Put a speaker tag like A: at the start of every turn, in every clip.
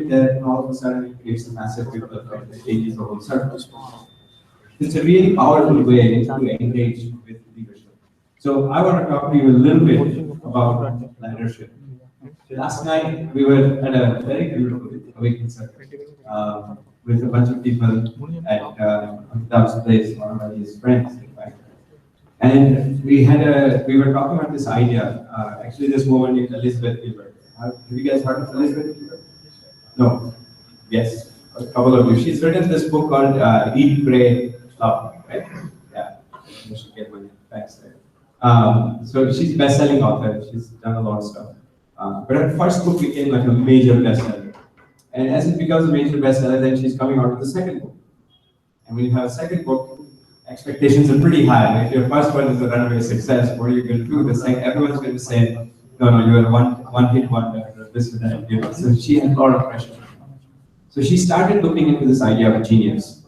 A: there, and all of a sudden it creates a massive ripple effect that changes the whole circle. It's a really powerful way to engage with leadership. So I want to talk to you a little bit about leadership. Last night we were at a very beautiful awakening circle with a bunch of people at Amitabh's place, one of my dearest friends, in fact. And we were talking about this idea. Actually, this woman named Elizabeth Gilbert. Have you guys heard of Elizabeth Gilbert? No. Yes. A couple of you. She's written this book called Eat, Pray, Love. Right? Yeah. I should get my facts there. So she's a best-selling author. She's done a lot of stuff. But her first book became like a major bestseller. And as it becomes a major bestseller, then she's coming out with the second book. And when you have a second book, expectations are pretty high. If your first one is a runaway success, what are you going to do? The second, everyone's going to say, no, you're a one-hit wonder, or this or that. You know? So she had a lot of pressure. So she started looking into this idea of genius.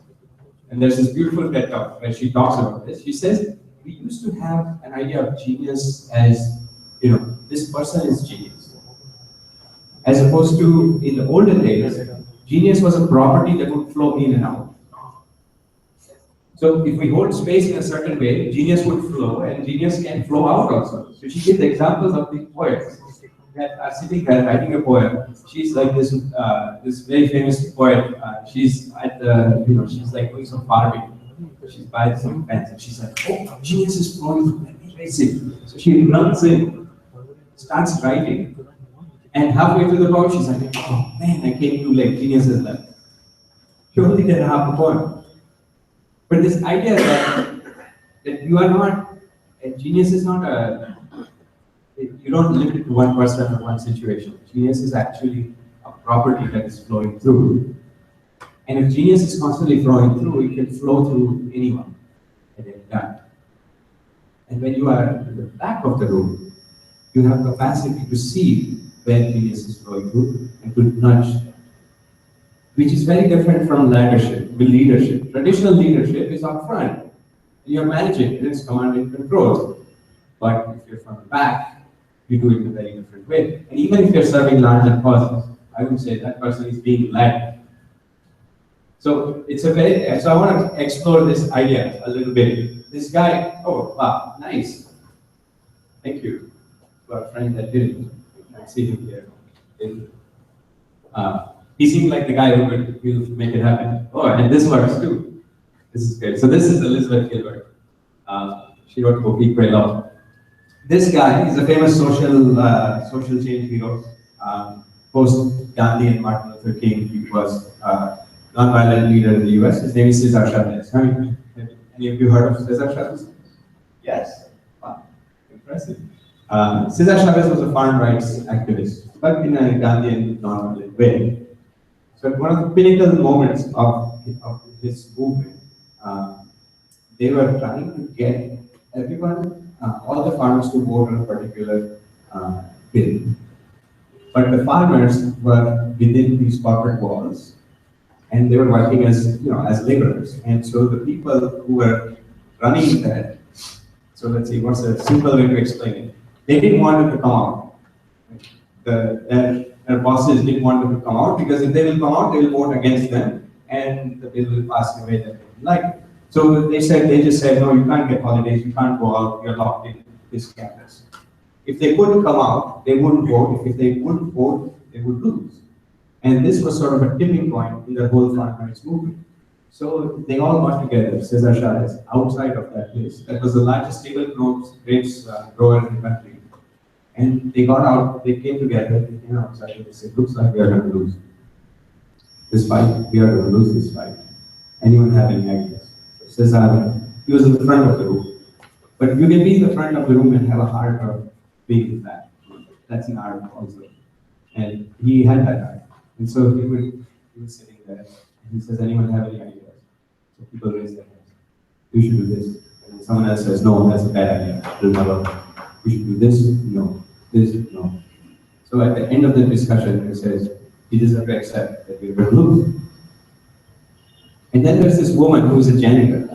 A: And there's this beautiful TED Talk where she talks about this. She says, we used to have an idea of genius as, this person is genius. As opposed to, in the olden days, genius was a property that would flow in and out. So if we hold space in a certain way, genius would flow, and genius can flow out also. So she gives examples of the poets that are sitting there writing a poem. She's like this very famous poet. She's at the, she's like doing some farming. She's by some fence, and she's like, oh, genius is flowing through. Let me raise it. So she runs in, starts writing, and halfway through the poem, she's like, oh man, I came too late. Genius is left. She only did half the poem. But this idea that you are not, genius is not you don't limit it to one person or one situation. Genius is actually a property that is flowing through. And if genius is constantly flowing through, it can flow through anyone at any time. And when you are in the back of the room, you have capacity to see where genius is flowing through and to nudge them. Which is very different from leadership. Traditional leadership is up front. You're managing, it is command and control. But if you're from the back, you do it in a very different way. And even if you're serving larger causes, I would say that person is being led. So so I want to explore this idea a little bit. This guy, oh wow, nice. Thank you to our friend that did it. I see him here. He seemed like the guy who will make it happen. Oh, and this works too. This is great. So this is Elizabeth Gilbert. She wrote a book, Eat, Pray, Love. This guy is a famous social change hero. Post Gandhi and Martin Luther King, he was a non-violent leader in the US. His name is Cesar Chavez. Any of you heard of Cesar Chavez? Yes. Wow, impressive. Cesar Chavez was a farm rights activist, but in a Gandhian non-violent way. So at one of the pinnacle moments of his movement, they were trying to get everyone, all the farmers to vote on a particular bill. But the farmers were within these corporate walls, and they were working as laborers. And so the people who were running that, so let's see, what's a simple way to explain it? They didn't want them to come out. Their bosses didn't want them to come out because if they will come out, they will vote against them, and the bill will pass in a way that they don't like. So they just said, no, you can't get holidays, you can't go out, you're locked in this campus. If they couldn't come out, they wouldn't vote. If they wouldn't vote, they would lose. And this was sort of a tipping point in the whole farm rights movement. So they all got together, Cesar Chavez, outside of that place. That was the largest stable grapes grower in the country. And they got out, they came together, they came outside, and they said, looks like we are going to lose this fight. We are going to lose this fight. Anyone have any ideas? So Cesar, he was in the front of the room. But you can be in the front of the room and have a heart of being in that. That's an art also. And he had that art. And so he was sitting there, and he says, anyone have any ideas? So people raise their hands. You should do this. And then someone else says, no, that's a bad idea. It'll never work. We should do this, no. This, no. So at the end of the discussion, he says, he doesn't have to accept that we're going to lose. And then there's this woman who's a janitor,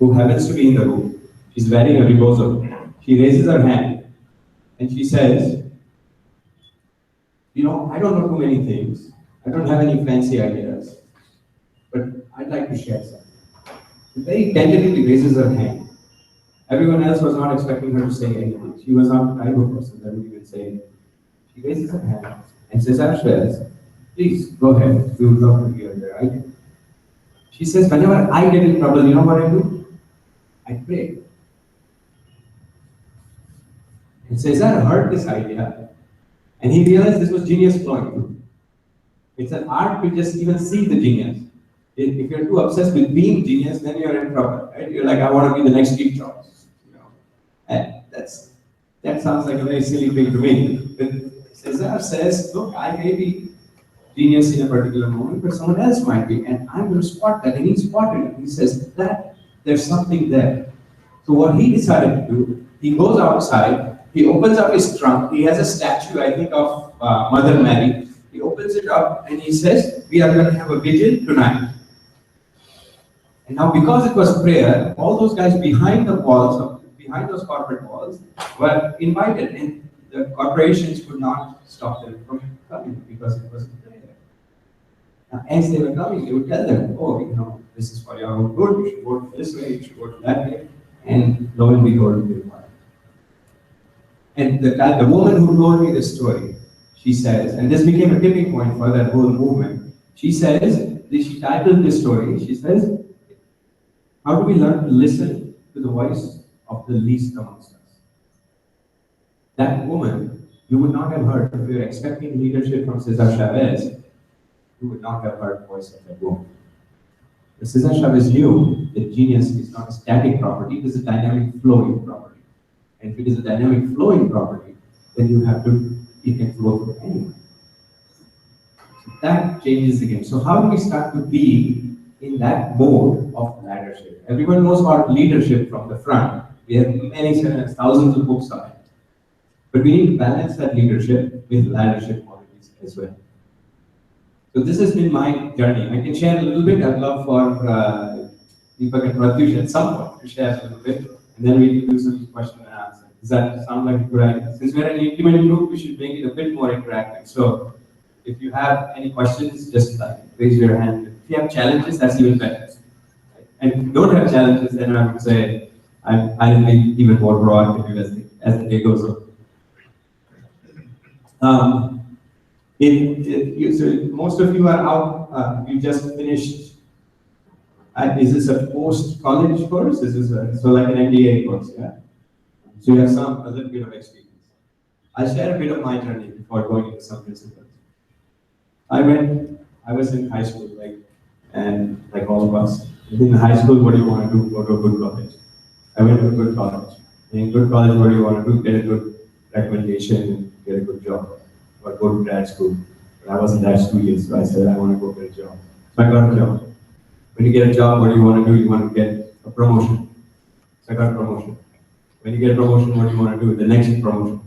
A: who happens to be in the room. She's wearing a rebozo. She raises her hand, and she says, I don't know too many things, I don't have any fancy ideas, but I'd like to share some. She very tentatively raises her hand. Everyone else was not expecting her to say anything. She was not the type of person that would even say anything. She raises her hand and says, Ashwaz, please go ahead. We would love to hear your idea. She says, whenever I get in trouble, you know what I do? I pray. And Cesar heard this idea and he realized this was genius flowing through. It's an art to just even see the genius. If you're too obsessed with being genius, then you're in trouble, right? You're like, I want to be the next Steve Jobs. And that sounds like a very silly thing to me. But Cesar says, look, I may be genius in a particular moment, but someone else might be, and I'm going to spot that. And he spotted it. He says that there's something there. So what he decided to do, he goes outside, he opens up his trunk, he has a statue, I think, of Mother Mary. He opens it up and he says, we are going to have a vigil tonight. And now because it was prayer, all those guys behind the walls, behind those corporate walls, were invited, and the corporations could not stop them from coming because it was prayer. Now, as they were coming, they would tell them, oh, this is for your own good, you should vote this way, you should vote that way. And lo and behold, they won. And the woman who told me this story, she says, and this became a tipping point for that whole movement. She says, she titled this story, she says, how do we learn to listen to the voice of the least amongst us? That woman, you would not have heard if you were expecting leadership from Cesar Chavez, you would not have heard the voice of that woman. But Cesar Chavez knew that genius is not a static property, it is a dynamic flowing property. And if it is a dynamic flowing property, then it can flow through anyone. So that changes the game. So how do we start to be in that mode of leadership? Everyone knows about leadership from the front. We have many thousands of books on it. But we need to balance that leadership with leadership qualities as well. So this has been my journey. I can share a little bit. I'd love for Deepak and Pratyush at some point to share a little bit, and then we can do some question and answer. Does that sound like a good idea? Since we're an intimate group, we should make it a bit more interactive. So if you have any questions, just raise your hand. If you have challenges, that's even better. And if you don't have challenges, then I would say I'll be even more broad as the day goes on. So most of you are out, you just finished, is this a post-college course? Is this so like an MBA course, yeah? So you have a little bit of experience. I'll share a bit of my journey before going into some principles. I was in high school, and like all of us. In high school, what do you want to do? Go to a good college. I went to a good college. In good college, what do you want to do? Get a good recommendation and get a good job. Or go to grad school. But I wasn't that studious, so I said I want to go get a job. So I got a job. When you get a job, what do you want to do? You want to get a promotion. So I got a promotion. When you get a promotion, what do you want to do? The next promotion.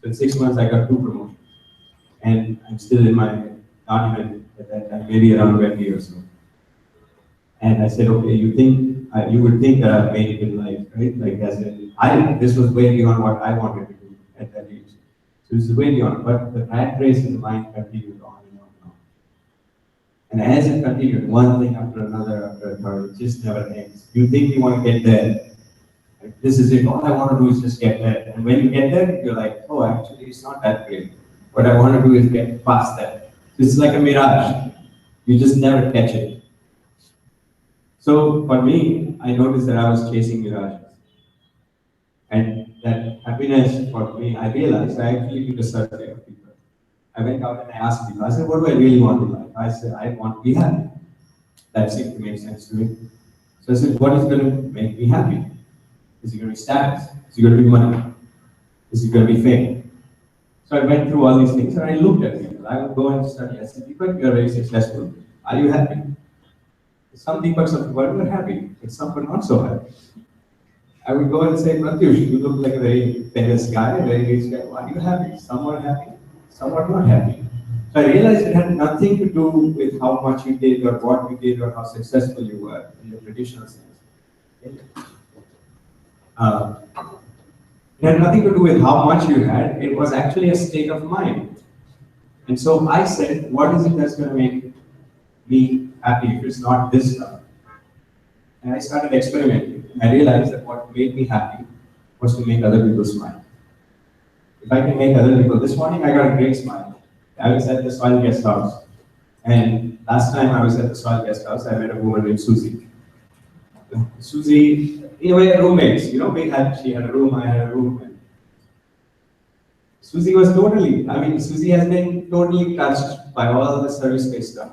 A: So in 6 months, I got 2 promotions. And I'm still in my, not even at that time, maybe around 20 or so. And I said, okay, you would think that I've made it in life, right? Like as in, this was way beyond what I wanted to do at that age. So this is way beyond, but the rat race in the mind continued on and on and on. And as it continued, one thing after another, it just never ends. You think you want to get there. Like, this is it. All I want to do is just get there. And when you get there, you're like, oh, actually, it's not that great. What I want to do is get past that. It's like a mirage. You just never catch it. So for me, I noticed that I was chasing mirages. And that happiness for me, I realized I actually did a survey of people. I went out and I asked people, I said, what do I really want in life? I said, I want to be happy. That seemed to make sense to me. So I said, what is going to make me happy? Is it going to be status? Is it going to be money? Is it going to be fame? So I went through all these things and I looked at people. I would go and study. I said, Deepak, you are very successful. Are you happy? Some Deepaks of the world were happy, but some were not so happy. I would go and say, Pratyush, you look like a very famous guy, a very rich guy. Are you happy? Some were happy, some were not happy. So I realized it had nothing to do with how much you did or what you did or how successful you were in the traditional sense. It had nothing to do with how much you had. It was actually a state of mind. And so I said, what is it that's going to make me happy if it's not this stuff? And I started experimenting. I realized that what made me happy was to make other people smile. If I can make other people, this morning I got a great smile. I was at the Soil Guest House. And last time I was at the Soil Guest House, I met a woman named Susie. Susie, in a way, roommates. She had a room, I had a room. And Susie was Susie has been totally touched by all the service-based stuff.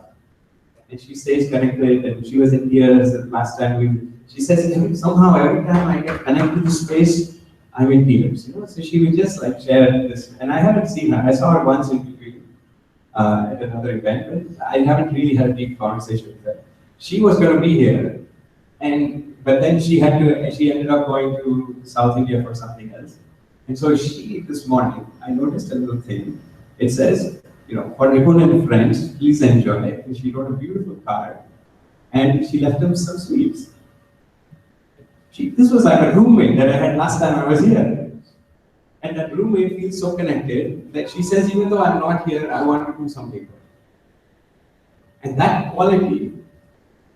A: And she stays connected, and she was in tears the last time she says, somehow every time I get connected to space, I'm in tears. So she would just share this. And I haven't seen her. I saw her once in between at another event, but I haven't really had a deep conversation with her. She was going to be here, but then she ended up going to South India for something else. And so this morning, I noticed a little thing. It says, for Nipun and friends, please enjoy. And she wrote a beautiful card, and she left them some sweets. This was like a roommate that I had last time I was here. And that roommate feels so connected that she says, even though I'm not here, I want to do something. And that quality,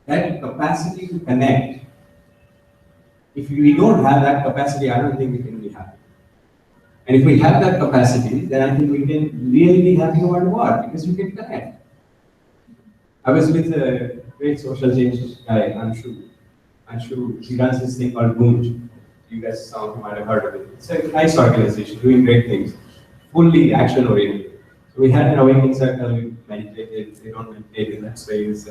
A: that capacity to connect, if we don't have that capacity, I don't think we can be happy. And if we have that capacity, then I think we can really be happy no matter what, because you can connect. I was with a great social change guy, Anshu, he runs this thing called Boom. You guys, some of you might have heard of it. It's a nice organization doing great things, fully action oriented. So we had an awakening circle, we meditated, they don't meditate in that space.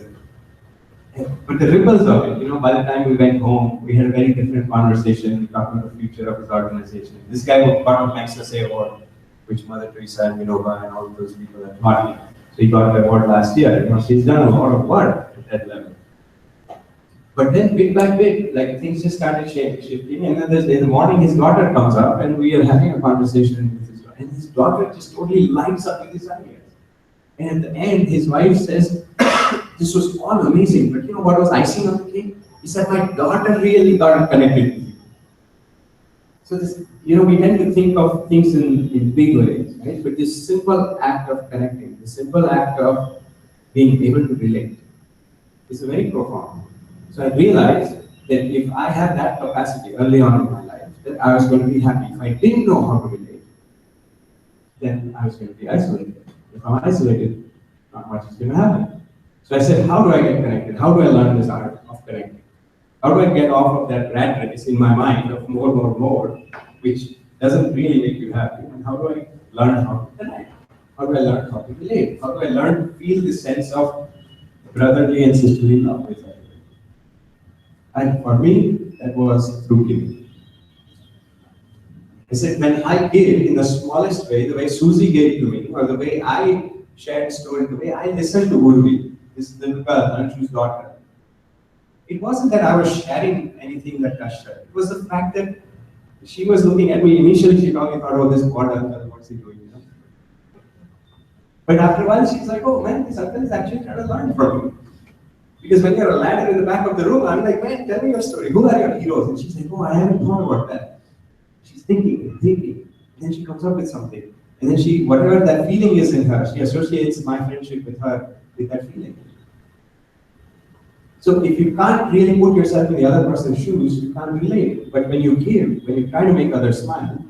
A: But the ripples of it, by the time we went home, we had a very different conversation. We talked about the future of his organization. This guy who got a Magsaysay award, which Mother Teresa and Vinoba and all those people have taught me. So he got the award last year. He's done a lot of work at that level. But then bit by bit, things just started shifting. And then in the morning, his daughter comes up, and we are having a conversation with his daughter. And his daughter just totally lights up with his ideas. And at the end, his wife says, this was all amazing, but what was icing on the cake? He said, my daughter really got connected with you. So we tend to think of things in big ways, right? But this simple act of connecting, the simple act of being able to relate is very profound. So I realized that if I had that capacity early on in my life, that I was going to be happy. If I didn't know how to relate, then I was going to be isolated. If I'm isolated, not much is going to happen. So I said, how do I get connected? How do I learn this art of connecting? How do I get off of that rat race in my mind of more, which doesn't really make you happy? And how do I learn how to connect? How do I learn how to relate? How do I learn to feel this sense of brotherly and sisterly love with others? And for me, that was through giving. I said, when I give in the smallest way, the way Susie gave to me, or the way I shared story, the way I listened to Urvi, this little girl, Anshu's daughter, it wasn't that I was sharing anything that touched her. It was the fact that she was looking at me. Initially, she probably thought, oh, this poor uncle, what's he doing? But after a while, she's like, oh man, this uncle is actually trying to learn from me. Because when you're a ladder in the back of the room, I'm like, man, tell me your story. Who are your heroes? And she's like, oh, I haven't thought about that. She's thinking. And then she comes up with something. And then whatever that feeling is in her, she associates my friendship with her with that feeling. So if you can't really put yourself in the other person's shoes, you can't relate. But when you give, when you try to make others smile,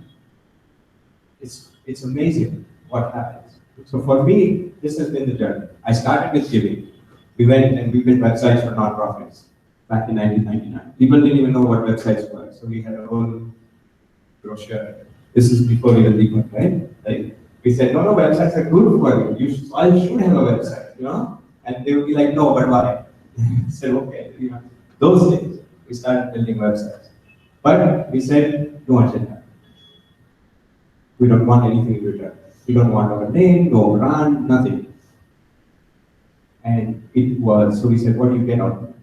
A: it's amazing what happens. So for me, this has been the journey. I started with giving. We went and we built websites for nonprofits back in 1999. People didn't even know what websites were. So we had a whole brochure. This is before even Nipun, right? We said, no, websites are good for you. I should have a website, And they would be like, no, but why? I said, okay, those days we started building websites. But we said, no agenda. We don't want anything in return. We don't want our name, no brand, nothing. And so we said, what do you get out of it?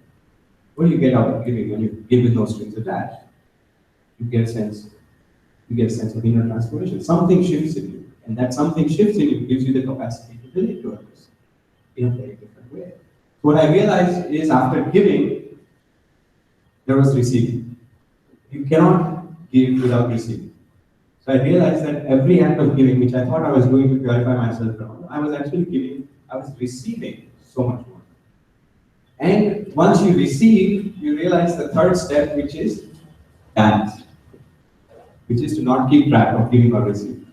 A: What do you get out of giving when you give with no strings attached? You get a sense of inner transformation. Something shifts in you. And that something shifts in you gives you the capacity to relate to others in a very different way. What I realized is after giving, there was receiving. You cannot give without receiving. So I realized that every act of giving, which I thought I was doing to purify myself from, I was actually giving, I was receiving so much more. And once you receive, you realize the third step, which is dance, which is to not keep track of giving or receiving.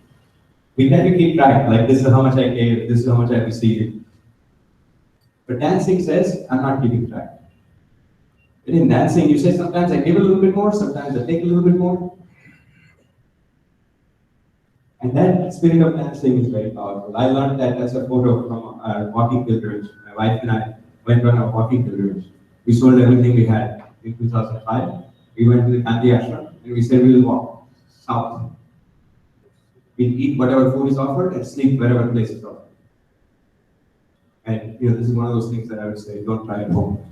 A: We tend to keep track, like this is how much I gave, this is how much I received. But dancing says, I'm not keeping track. And in dancing, you say sometimes I give a little bit more, sometimes I take a little bit more. And that spirit of dancing is very powerful. I learned that as a photo from a walking pilgrimage. My wife and I went on a walking pilgrimage. We sold everything we had in 2005. We went to the Gandhi ashram and we said we will walk south. We'll eat whatever food is offered and sleep wherever place is offered. And this is one of those things that I would say, don't try at home.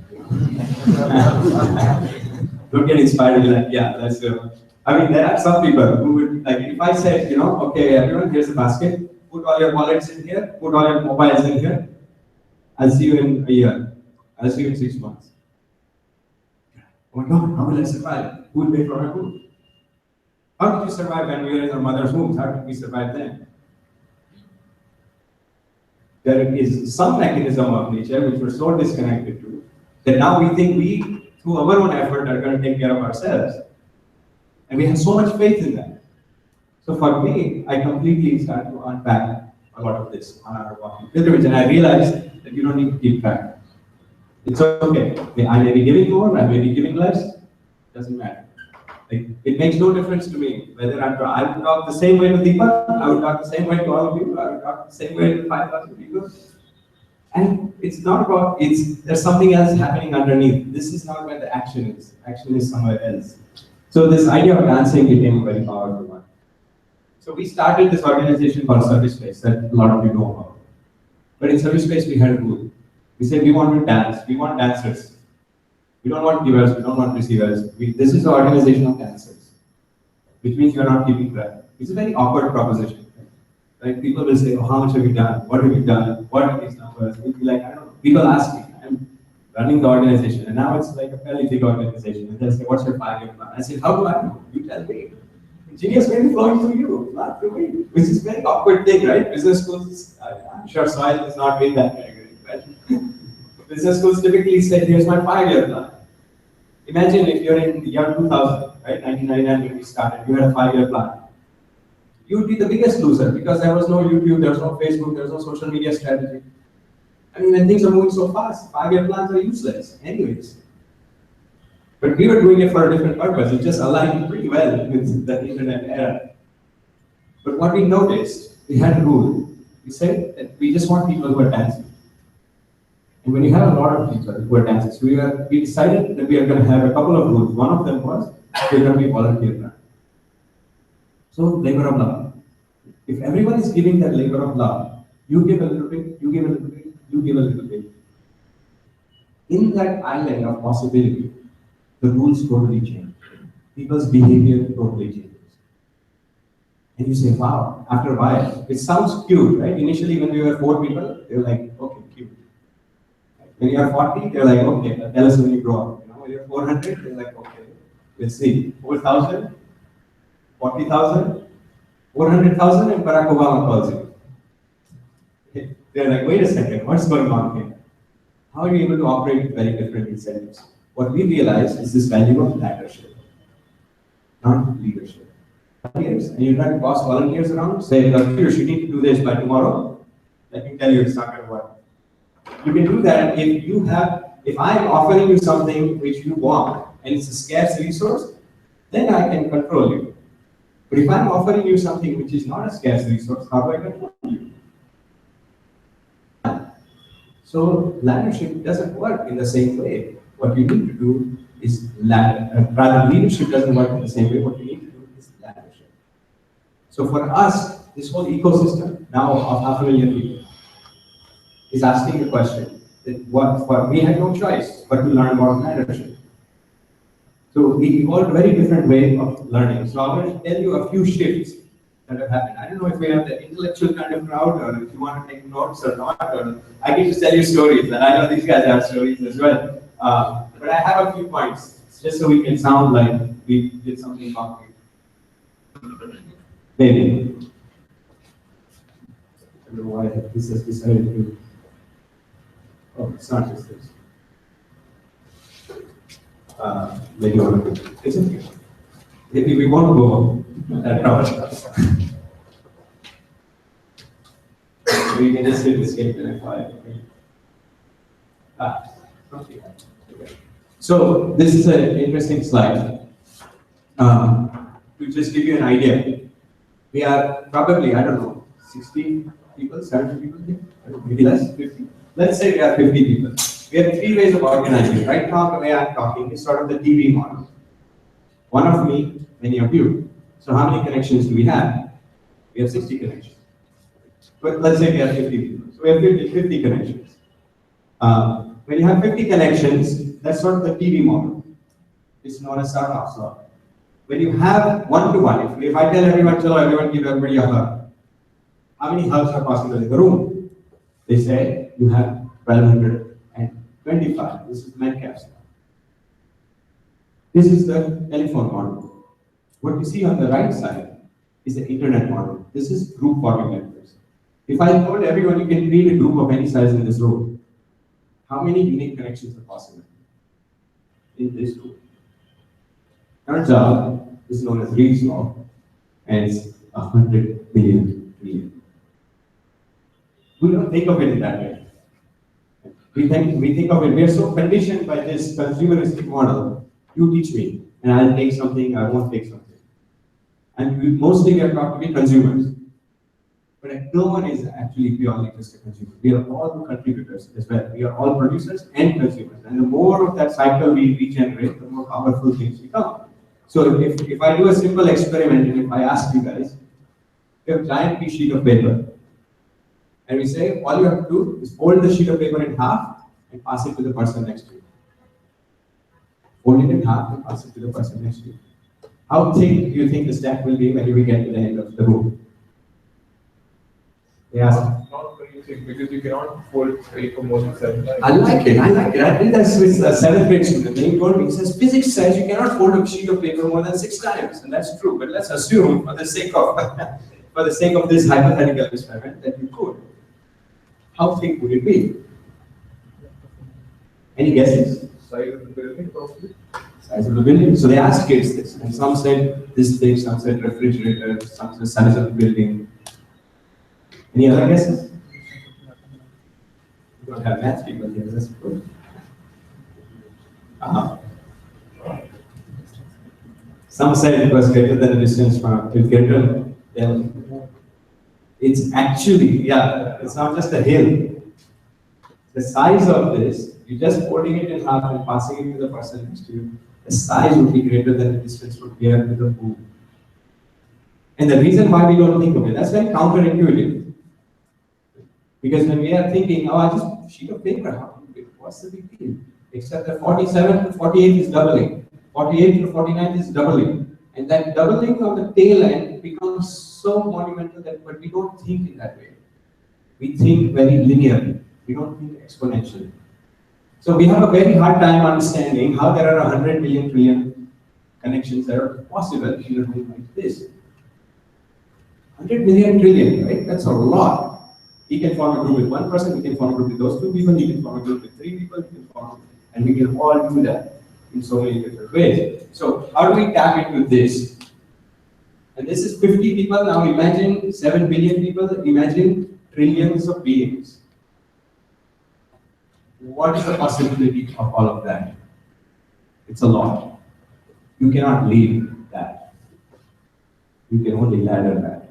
A: Don't get inspired to be like, yeah, let's go. I mean, there are some people who would, like, if I said, okay, everyone, here's a basket, put all your wallets in here, put all your mobiles in here, I'll see you in a year, I'll see you in 6 months. Oh my God, how will I survive? Who will pay for my food? How did you survive when we were in our mother's womb? How did we survive then? There is some mechanism of nature which we're so disconnected to that now we think we, through our own effort, are going to take care of ourselves. And we have so much faith in that. So for me, I completely started to unpack a lot of this on our walking pilgrimage, and I realized that you don't need to keep track. It's okay. I may be giving more, I may be giving less, doesn't matter. Like, it makes no difference to me whether I would talk the same way to Deepak, I would talk the same way to all of you, I would talk the same way to 5,000 people. And it's not about, there's something else happening underneath. This is not where the action is. Action is somewhere else. So this idea of dancing became a very powerful one. So we started this organization called Service Space that a lot of you know about. But in Service Space, we had a rule. We said we want to dance, we want dancers. We don't want givers, we don't want receivers. This is the organization of dancers, which means you are not keeping track. It's a very awkward proposition. Like, people will say, oh, how much have you done? What have you done? What are these numbers? We'll be like, I don't know. People ask me, I'm running the organization, and now it's like a fairly big organization. And they'll say, what's your 5-year plan? I say, how do I know? You tell me. Genius may be flowing through you, not through me. Which is a very awkward thing, right? Business schools, I'm sure Soil has not been that category, but business schools typically say, here's my 5-year plan. Imagine if you're in the year 2000, right? 1999 when we started, you had a 5-year plan. You would be the biggest loser because there was no YouTube, there was no Facebook, there was no social media strategy. I mean, when things are moving so fast, 5-year plans are useless anyways. But we were doing it for a different purpose. It just aligned pretty well with the internet era. But what we noticed, we had a rule. We said that we just want people who are dancing. And when you have a lot of people who are dancers, we decided that we are going to have a couple of rules. One of them was, we're going to be volunteer. So, labor of love. If everyone is giving that labor of love, you give a little bit, you give a little bit, you give a little bit. In that island of possibility, the rules totally change. People's behavior totally changes. And you say, wow, after a while, it sounds cute, right? Initially, when we were 4 people, they were like, okay, cute. When you are 40, they're like, okay, tell us when you grow up. When you're 400, they're like, okay, let's see, 4,000, 40,000, 400,000, and Barack Obama calls you. They're like, wait a second, what's going on here? How are you able to operate with very different incentives? What we realize is this value of leadership, not leadership. Volunteers, and you try to boss volunteers around, say, you need to do this by tomorrow. Let me tell you, it's not going to work. You can do that if I'm offering you something which you want, and it's a scarce resource, then I can control you. But if I'm offering you something which is not a scarce resource, how do I control you? So leadership doesn't work in the same way. What you need to do is rather leadership doesn't work in the same way. What you need to do is leadership. So for us, this whole ecosystem now of 500,000 people is asking the question that we had no choice but to learn about leadership. So we evolved a very different way of learning. So I'm going to tell you a few shifts that have happened. I don't know if we have the intellectual kind of crowd or if you want to take notes or not, or I can just tell you stories, and I know these guys have stories as well. But I have a few points, just so we can sound like we did something concrete. Maybe. I don't know why this has decided to. Oh, it's not just this. Maybe one. It's okay. Maybe we want to go that route. So you can just hit escape and F5. Okay. Okay. So this is an interesting slide. To just give you an idea, we are probably, I don't know, 60 people, 70 people here, maybe less, 50. Let's say we are 50 people. We have three ways of organizing. Right now, the way I'm talking is sort of the TV model. One of me, many of you. So how many connections do we have? We have 60 connections. But let's say we have 50 people. So we have 50 connections. When you have 50 connections, that's sort of the TV model. It's known as Sarnoff's law. When you have one-to-one, if I tell everyone, chalo, everyone give everybody a hug, how many hugs are possible in the room? They say you have 1225. This is Metcalfe's law. This is the telephone model. What you see on the right side is the internet model. This is group forming networks. If I told everyone you can create a group of any size in this room, how many unique connections are possible in this group? Turns out, this is known as Reed's law, and it's 100 billion trillion. We don't think of it in that way. We think of it, we are so conditioned by this consumeristic model. You teach me, and I'll take something, I won't take something. And mostly we are taught to be consumers. But no one is actually purely just a consumer. We are all contributors as well. We are all producers and consumers. And the more of that cycle we regenerate, the more powerful things become. So if I do a simple experiment and if I ask you guys, you have a giant sheet of paper, and we say all you have to do is fold the sheet of paper in half and pass it to the person next to you. Fold it in half and pass it to the person next to you. How thick do you think the stack will be when you get to the end of the room? Yes.
B: Not very thick because you cannot fold paper more than 7 times.
A: I like it. I did that with a 7th grade student. Then he told me, he says, physics says you cannot fold a sheet of paper more than 6 times. And that's true. But let's assume, for the sake of this hypothetical experiment, that you could. How thick would it be? Any guesses?
B: Size of the building, probably.
A: Size of the building. So they asked kids this. And some said this thing, some said refrigerator, some said size of the building. Any other guesses? We don't have math people here, that's good. Some said it was greater than the distance from Kilkerton. It's actually, it's not just a hill. The size of this, you're just folding it in half and passing it to the person next to you. The size would be greater than the distance from here to the pool. And the reason why we don't think of it, that's very counterintuitive. Because when we are thinking, I just sheet of paper, what's the big deal? Except that 47 to 48 is doubling, 48 to 49 is doubling. And that doubling of the tail end becomes so monumental that, but we don't think in that way. We think very linearly. We don't think exponentially. So we have a very hard time understanding how there are 100 million trillion connections that are possible in a room like this. 100 million trillion, right? That's a lot. He can form a group with one person, he can form a group with those two people, he can form a group with 3 people, he can form, and we can all do that in so many different ways. So how do we tap into this? And this is 50 people, now imagine 7 billion people, imagine trillions of beings. What is the possibility of all of that? It's a lot. You cannot leave that. You can only ladder that.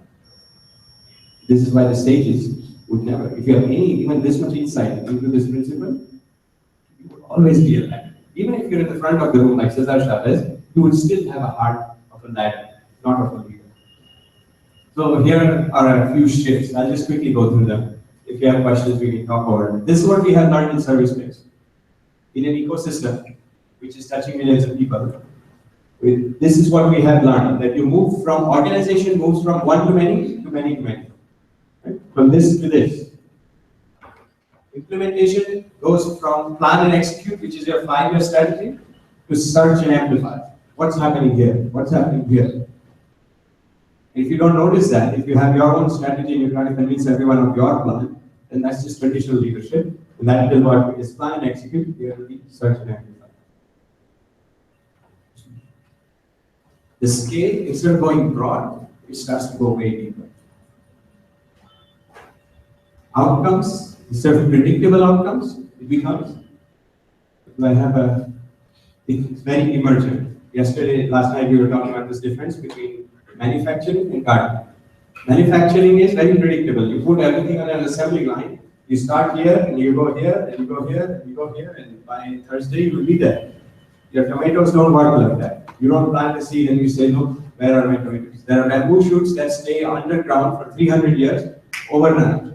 A: This is why the sages would never, if you have even this much insight into this principle, you would always be a ladder. Even if you're in the front of the room like Cesar Chavez, you would still have a heart of a ladder, not of a leader. So here are a few shifts. I'll just quickly go through them. If you have questions, we can talk about it. This is what we have learned in service space. In an ecosystem, which is touching millions of people, this is what we have learned, that you move from, organization moves from one to many to many to many. Right? From this to this. Implementation goes from plan and execute, which is your 5-year strategy, to search and amplify. What's happening here? What's happening here? If you don't notice that, if you have your own strategy and you're trying to convince everyone of your plan, then that's just traditional leadership. And that will work. Is plan and execute, there will be search and amplify. The scale, instead of going broad, it starts to go way deeper. Outcomes, instead of predictable outcomes, it becomes, I have a, it's very emergent. Last night we were talking about this difference between manufacturing and gardening. Manufacturing is very predictable. You put everything on an assembly line, you start here, and you go here, and you go here, and you go here, and by Thursday you will be there. Your tomatoes don't work like that. You don't plant a seed and you say, look, where are my tomatoes? There are bamboo shoots that stay underground for 300 years overnight.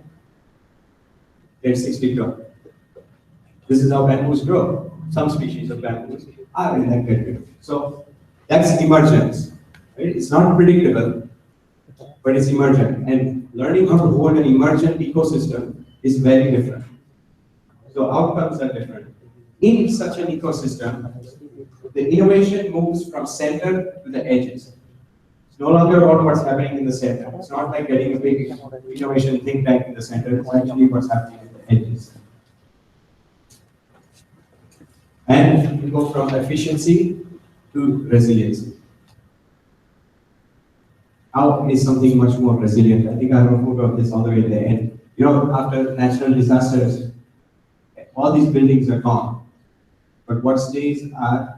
A: They're 6 feet tall. This is how bamboos grow. Some species of bamboos are in that category. So that's emergence. Right? It's not predictable, but it's emergent. And learning how to hold an emergent ecosystem is very different. So outcomes are different. In such an ecosystem, the innovation moves from center to the edges. It's no longer about what's happening in the center. It's not like getting a big innovation think tank in the center. It's actually what's happening in the edges. And we go from efficiency to resiliency. How is something much more resilient? I think I have moved about this all the way to the end. You know, after natural disasters, all these buildings are gone. But what stays are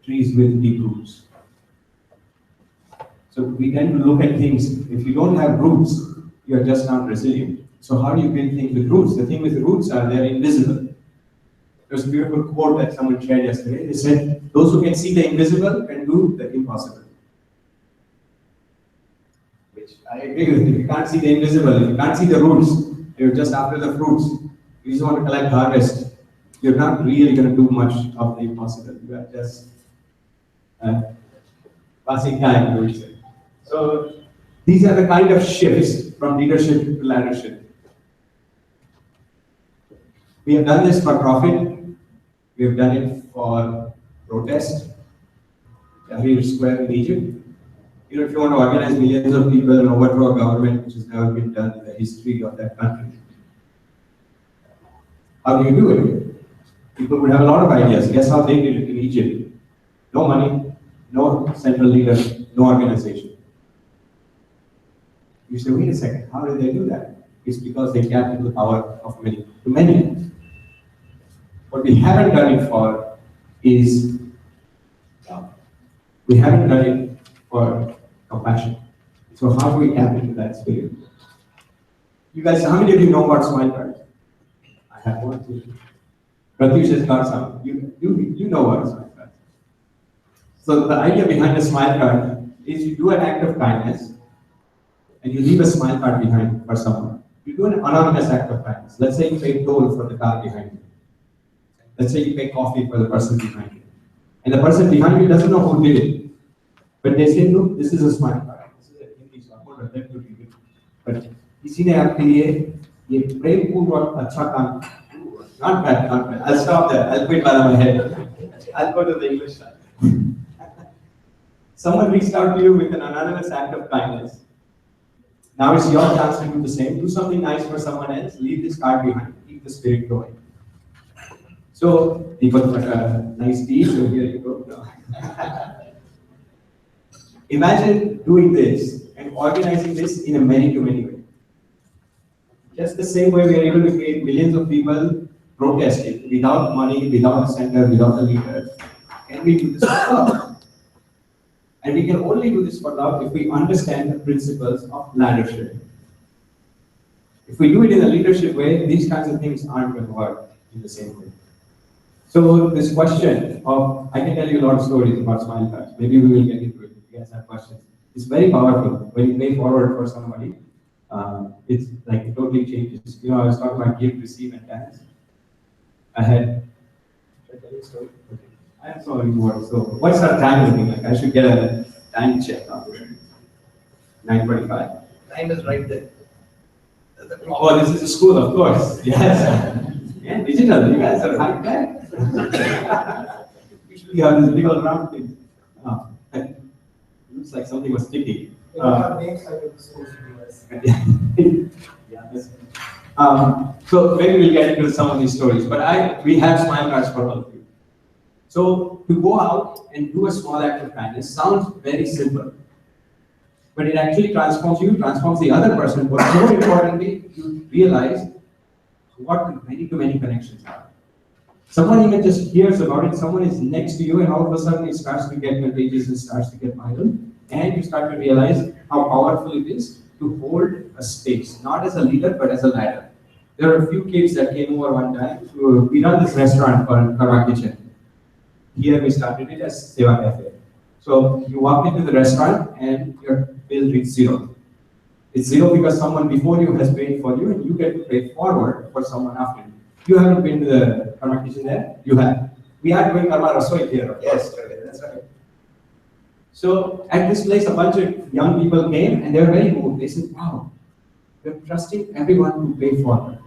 A: trees with deep roots. So we tend to look at things, if you don't have roots, you're just not resilient. So how do you build things with roots? The thing with roots are they're invisible. There was a beautiful quote that someone shared yesterday. They said, those who can see the invisible can do the impossible. Which I agree with. If you can't see the invisible, if you can't see the roots, you're just after the fruits. You just want to collect harvest. You're not really going to do much of the impossible. You are just passing time, I would say. So these are the kind of shifts from leadership to leadership. We have done this for profit. We have done it for protest. Tahrir Square in Egypt. You know, if you want to organize millions of people and overthrow a government, which has never been done in the history of that country, how do you do it? People would have a lot of ideas. Guess how they did it in Egypt? No money, no central leader, no organization. You say, wait a second, how did they do that? It's because they tapped into the power of many to many. What we haven't done it for is, we haven't done it for compassion. So how do we tap into that spirit? You guys, how many of you know about smile cards? I have one too. Pratyush has got some. You know what a smile card is. So the idea behind a smile card is you do an act of kindness and you leave a smile card behind for someone. You do an anonymous act of kindness. Let's say you pay toll for the car behind you. Let's say you pay coffee for the person behind you. And the person behind you doesn't know who did it. But they say, look, this is a smile card. This is a Hindi song. I won't attempt to read it. But किसी ने आपके लिए ये प्रेमपूर्वक अच्छा काम, not bad, not bad. I'll stop there. I'll quit while I'm ahead. I'll go to the English side. Someone reached out to you with an anonymous act of kindness. Now it's your chance to do the same. Do something nice for someone else. Leave this card behind. Keep the spirit going. So, people nice tea, so here you go. No. Imagine doing this and organizing this in a many-to-many way. Just the same way we are able to create millions of people protesting without money, without a center, without a leader. Can we do this for love? And we can only do this for love if we understand the principles of leadership. If we do it in a leadership way, these kinds of things aren't going to work in the same way. So this question of, I can tell you a lot of stories about smile cards. Maybe we will get into it if you guys have questions. It's very powerful. When you pay forward for somebody, it's like it totally changes. You know, I was talking about give, receive, and dance. I had, should I tell you a story? Okay. I have so many more. So what's our time looking like? I should get a time check after 9:45.
C: Time is right there.
A: Oh, this is a school, of course. Yes. Yeah, digital. You guys are high tech. Usually you have this big old round thing. Oh, looks like something was sticky.
C: They don't have names like in the schools in the US.
A: Yeah, so maybe we'll get into some of these stories, but we have smile cards for all of you. So to go out and do a small act of kindness sounds very simple, but it actually transforms you, transforms the other person, but more importantly, you realize what many connections are. Someone even just hears about it, someone is next to you, and all of a sudden it starts to get contagious and starts to get viral, and you start to realize how powerful it is to hold a space, not as a leader, but as a ladder. There are a few kids that came over one time. We run this restaurant called Karma Kitchen. Here we started it as Seva Cafe. So you walk into the restaurant and your bill reads zero. It's zero because someone before you has paid for you, and you get to pay forward for someone after you. You haven't been to the Karma Kitchen there? You have. We are doing Karma Rasoi here. Yes, that's right. So at this place, a bunch of young people came and they were very moved. They said, wow, we're trusting everyone to pay forward.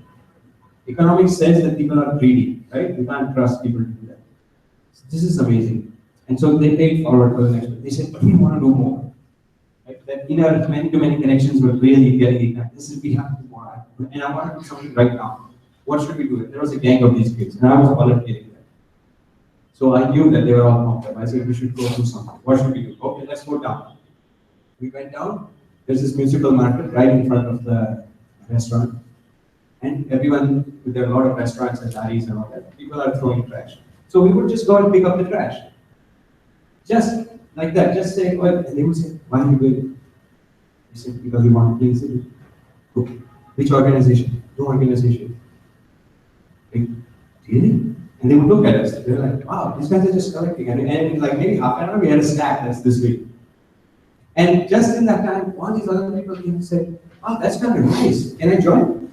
A: Economics says that people are greedy, right? You can't trust people to do that. So this is amazing. And so they paid forward for the next one. They said, we want to do more. Right? That inner many connections were really getting ignited. This is, we have to do more. And I want to do something right now. What should we do? There was a gang of these kids, and I was volunteering there. So I knew that they were all pumped up. I said, we should go do something. What should we do? Okay, let's go down. We went down. There's this municipal market right in front of the restaurant. And everyone, there are a lot of restaurants and laris and all that, people are throwing trash. So we would just go and pick up the trash. Just like that, just say, well, and they would say, why are you doing it? I said, because we want to clean the city. Okay. Which organization? No organization. Like, really? And they would look at us. They're like, wow, these guys are just collecting. And in like maybe half an hour, we had a stack that's this big. And just in that time, all these other people came and said, oh, that's kind of nice. Can I join?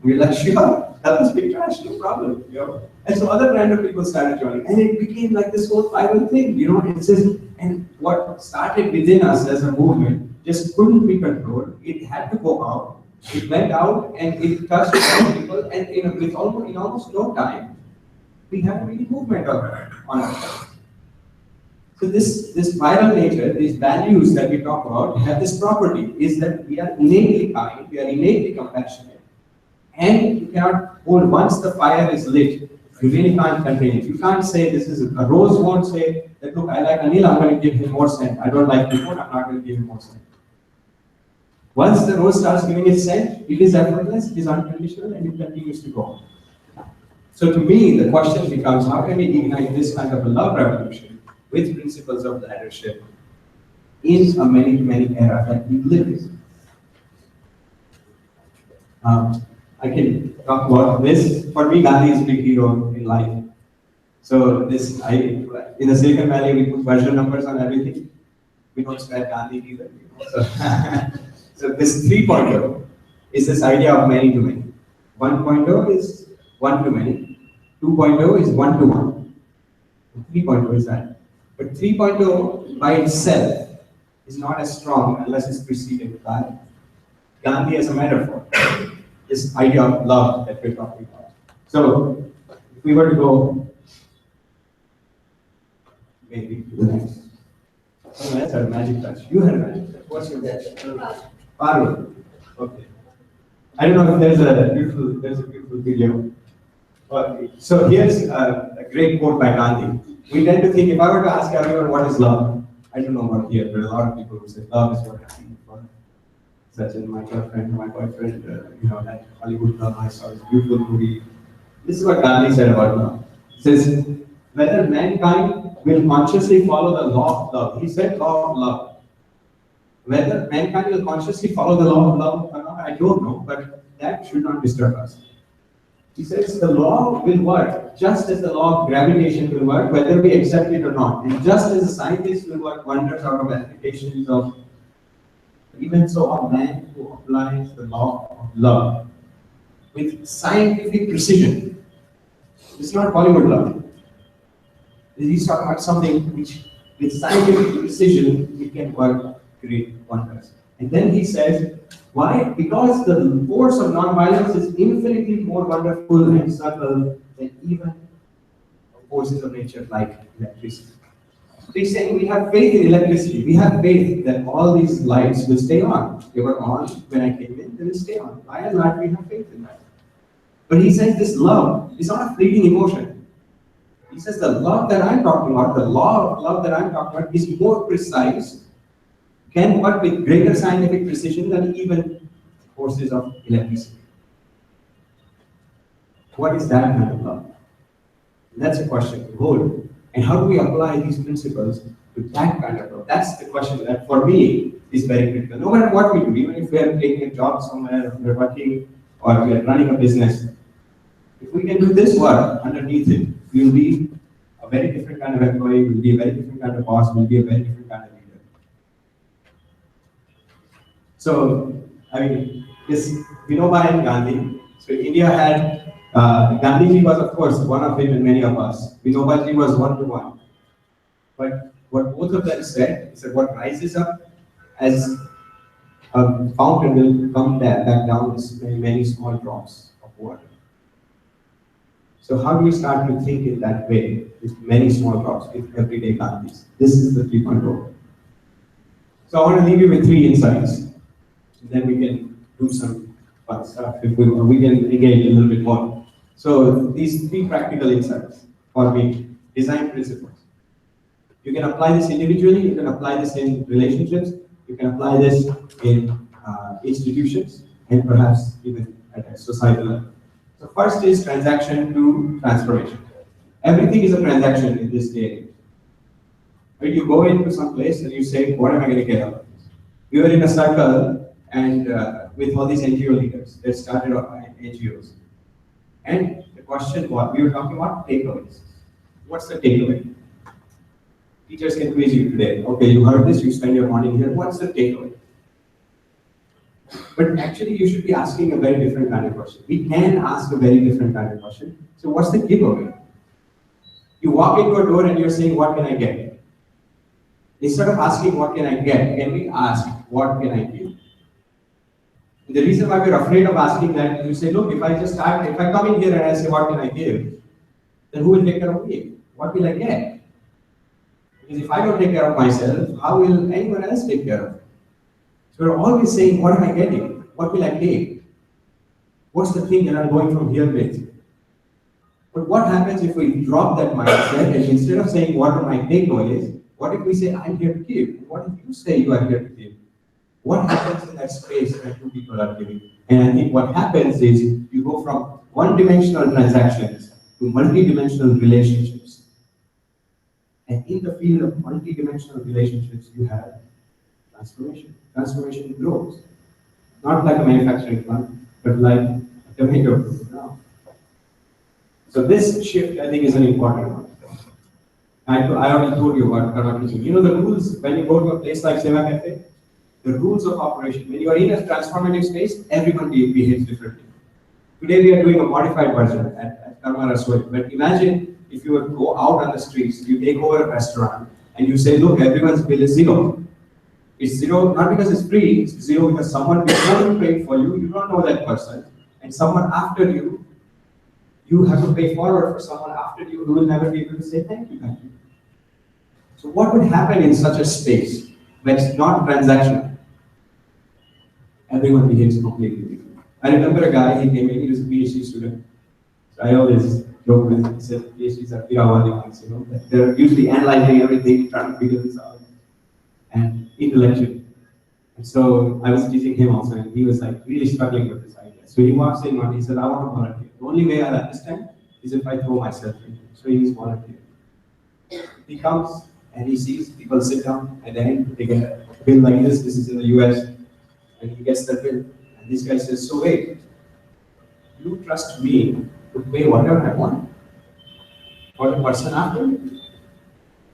A: We're like, sure, that was big trash, no problem. You know? And so other random people started joining. And it became like this whole viral thing, you know, it's just, and what started within us as a movement just couldn't be controlled. It had to go out. It went out and it touched other people, and in almost no time, we had a really movement on ourselves. So this viral nature, these values that we talk about, have this property, is that we are innately kind, we are innately compassionate. And you cannot hold, once the fire is lit, you really can't contain it. You can't say this is, a rose won't say that, look, I like Anil, I'm going to give him more scent. I don't like Nipun, I'm not going to give him more scent. Once the rose starts giving its scent, it is effortless, it is unconditional, and it continues to go. So to me, the question becomes, how can we ignite this kind of a love revolution with principles of leadership in a many era that we live in? I can talk about this. For me, Gandhi is a big hero in life. So in the Silicon Valley, we put version numbers on everything. We don't spell Gandhi either. So this 3.0 is this idea of many to many. 1.0 is one to many. 2.0 is one to one. 3.0 is that. But 3.0 by itself is not as strong unless it's preceded by Gandhi as a metaphor. This idea of love that we're talking about. So, if we were to go maybe to the next. Someone else had a magic touch. You had a magic touch. What's your touch? Parvati. Okay. I don't know if there's a beautiful video. Okay. So here's a great quote by Gandhi. We tend to think, if I were to ask everyone what is love, I don't know about here, but a lot of people would say love is what I feel for. Such as my girlfriend, my boyfriend, that Hollywood love I saw, this beautiful movie. This is what Gandhi said about love. He says, whether mankind will consciously follow the law of love. He said law of love. Whether mankind will consciously follow the law of love or not, I don't know, but that should not disturb us. He says the law will work, just as the law of gravitation will work, whether we accept it or not. And just as the scientists will work wonders out of applications of, even so, a man who applies the law of love with scientific precision. It's not Bollywood love. He's talking about something which, with scientific precision, it can work, create wonders. And then he says, why? Because the force of non-violence is infinitely more wonderful and subtle than even forces of nature like electricity. He's saying we have faith in electricity. We have faith that all these lights will stay on. They were on when I came in, they will stay on. By and large, we have faith in that. But he says this love is not a fleeting emotion. He says the love that I'm talking about, the law of love that I'm talking about, is more precise, can work with greater scientific precision than even forces of electricity. What is that kind of love? That's a question to hold. And how do we apply these principles to that kind of love? That's the question that for me is very critical. No matter what we do, even if we are taking a job somewhere, we're working, or we are running a business, if we can do this work underneath it, we will be a very different kind of employee, we'll be a very different kind of boss, we'll be a very different kind of leader. So, I mean, this Vinoba and Gandhi. So India had Gandhiji was, of course, one of him and many of us. Vinobaji was one to one. But what both of them said is that what rises up as a fountain will come back down in many small drops of water. So how do we start to think in that way, with many small drops, with everyday Gandhis? This is the 3.0. So I want to leave you with 3 insights. And then we can do some fun stuff. If we can engage a little bit more. So these 3 practical insights for me: design principles. You can apply this individually, you can apply this in relationships, you can apply this in institutions, and perhaps even at a societal level. So first is transaction to transformation. Everything is a transaction in this day and age. When you go into some place and you say, what am I going to get out of this? We were in a circle and with all these NGO leaders that started NGOs. And the question was, we were talking about takeaways. What's the takeaway? Teachers can quiz you today. Okay, you heard this, you spend your morning here. What's the takeaway? But actually, you should be asking a very different kind of question. We can ask a very different kind of question. So what's the giveaway? You walk into a door and you're saying, what can I get? Instead of asking, what can I get, can we ask, what can I give? And the reason why we're afraid of asking that is you say, look, if I come in here and I say, what can I give? Then who will take care of me? What will I get? Because if I don't take care of myself, how will anyone else take care of me? So we're always saying, what am I getting? What will I take? What's the thing that I'm going from here with? But what happens if we drop that mindset and instead of saying, what are my takeaways, what if we say, I'm here to give? What if you say you are here to give? What happens in that space when 2 people are giving? And I think what happens is you go from one-dimensional transactions to multi-dimensional relationships. And in the field of multi-dimensional relationships, you have transformation. Transformation grows. Not like a manufacturing plant, but like a tomato now. So this shift, I think, is an important one. I already told you about karma teaching. You know the rules when you go to a place like Seva Cafe? The rules of operation. When you are in a transformative space, everyone behaves differently. Today we are doing a modified version at Karma Rasoi. But imagine if you would go out on the streets, you take over a restaurant, and you say, look, everyone's bill is 0. It's 0 not because it's free, it's 0 because someone before you paid for you, you don't know that person. And someone after you, you have to pay forward for someone after you who will never be able to say thank you, thank you. So what would happen in such a space when it's not transactional? Everyone behaves completely different. I remember a guy, he came in, he was a PhD student. So I always joke with him, he said PhDs are Pirawadi ones, they're usually analyzing everything, trying to figure this out. And intellectual. And so I was teaching him also, and he was like really struggling with this idea. So he walks in and he said, I want to volunteer. The only way I'll understand is if I throw myself in. So he is volunteering. He comes and he sees people sit down at the end, they get a bill like this is in the US, and he gets the bill. And this guy says, so wait, you trust me to pay whatever I want for the person after me?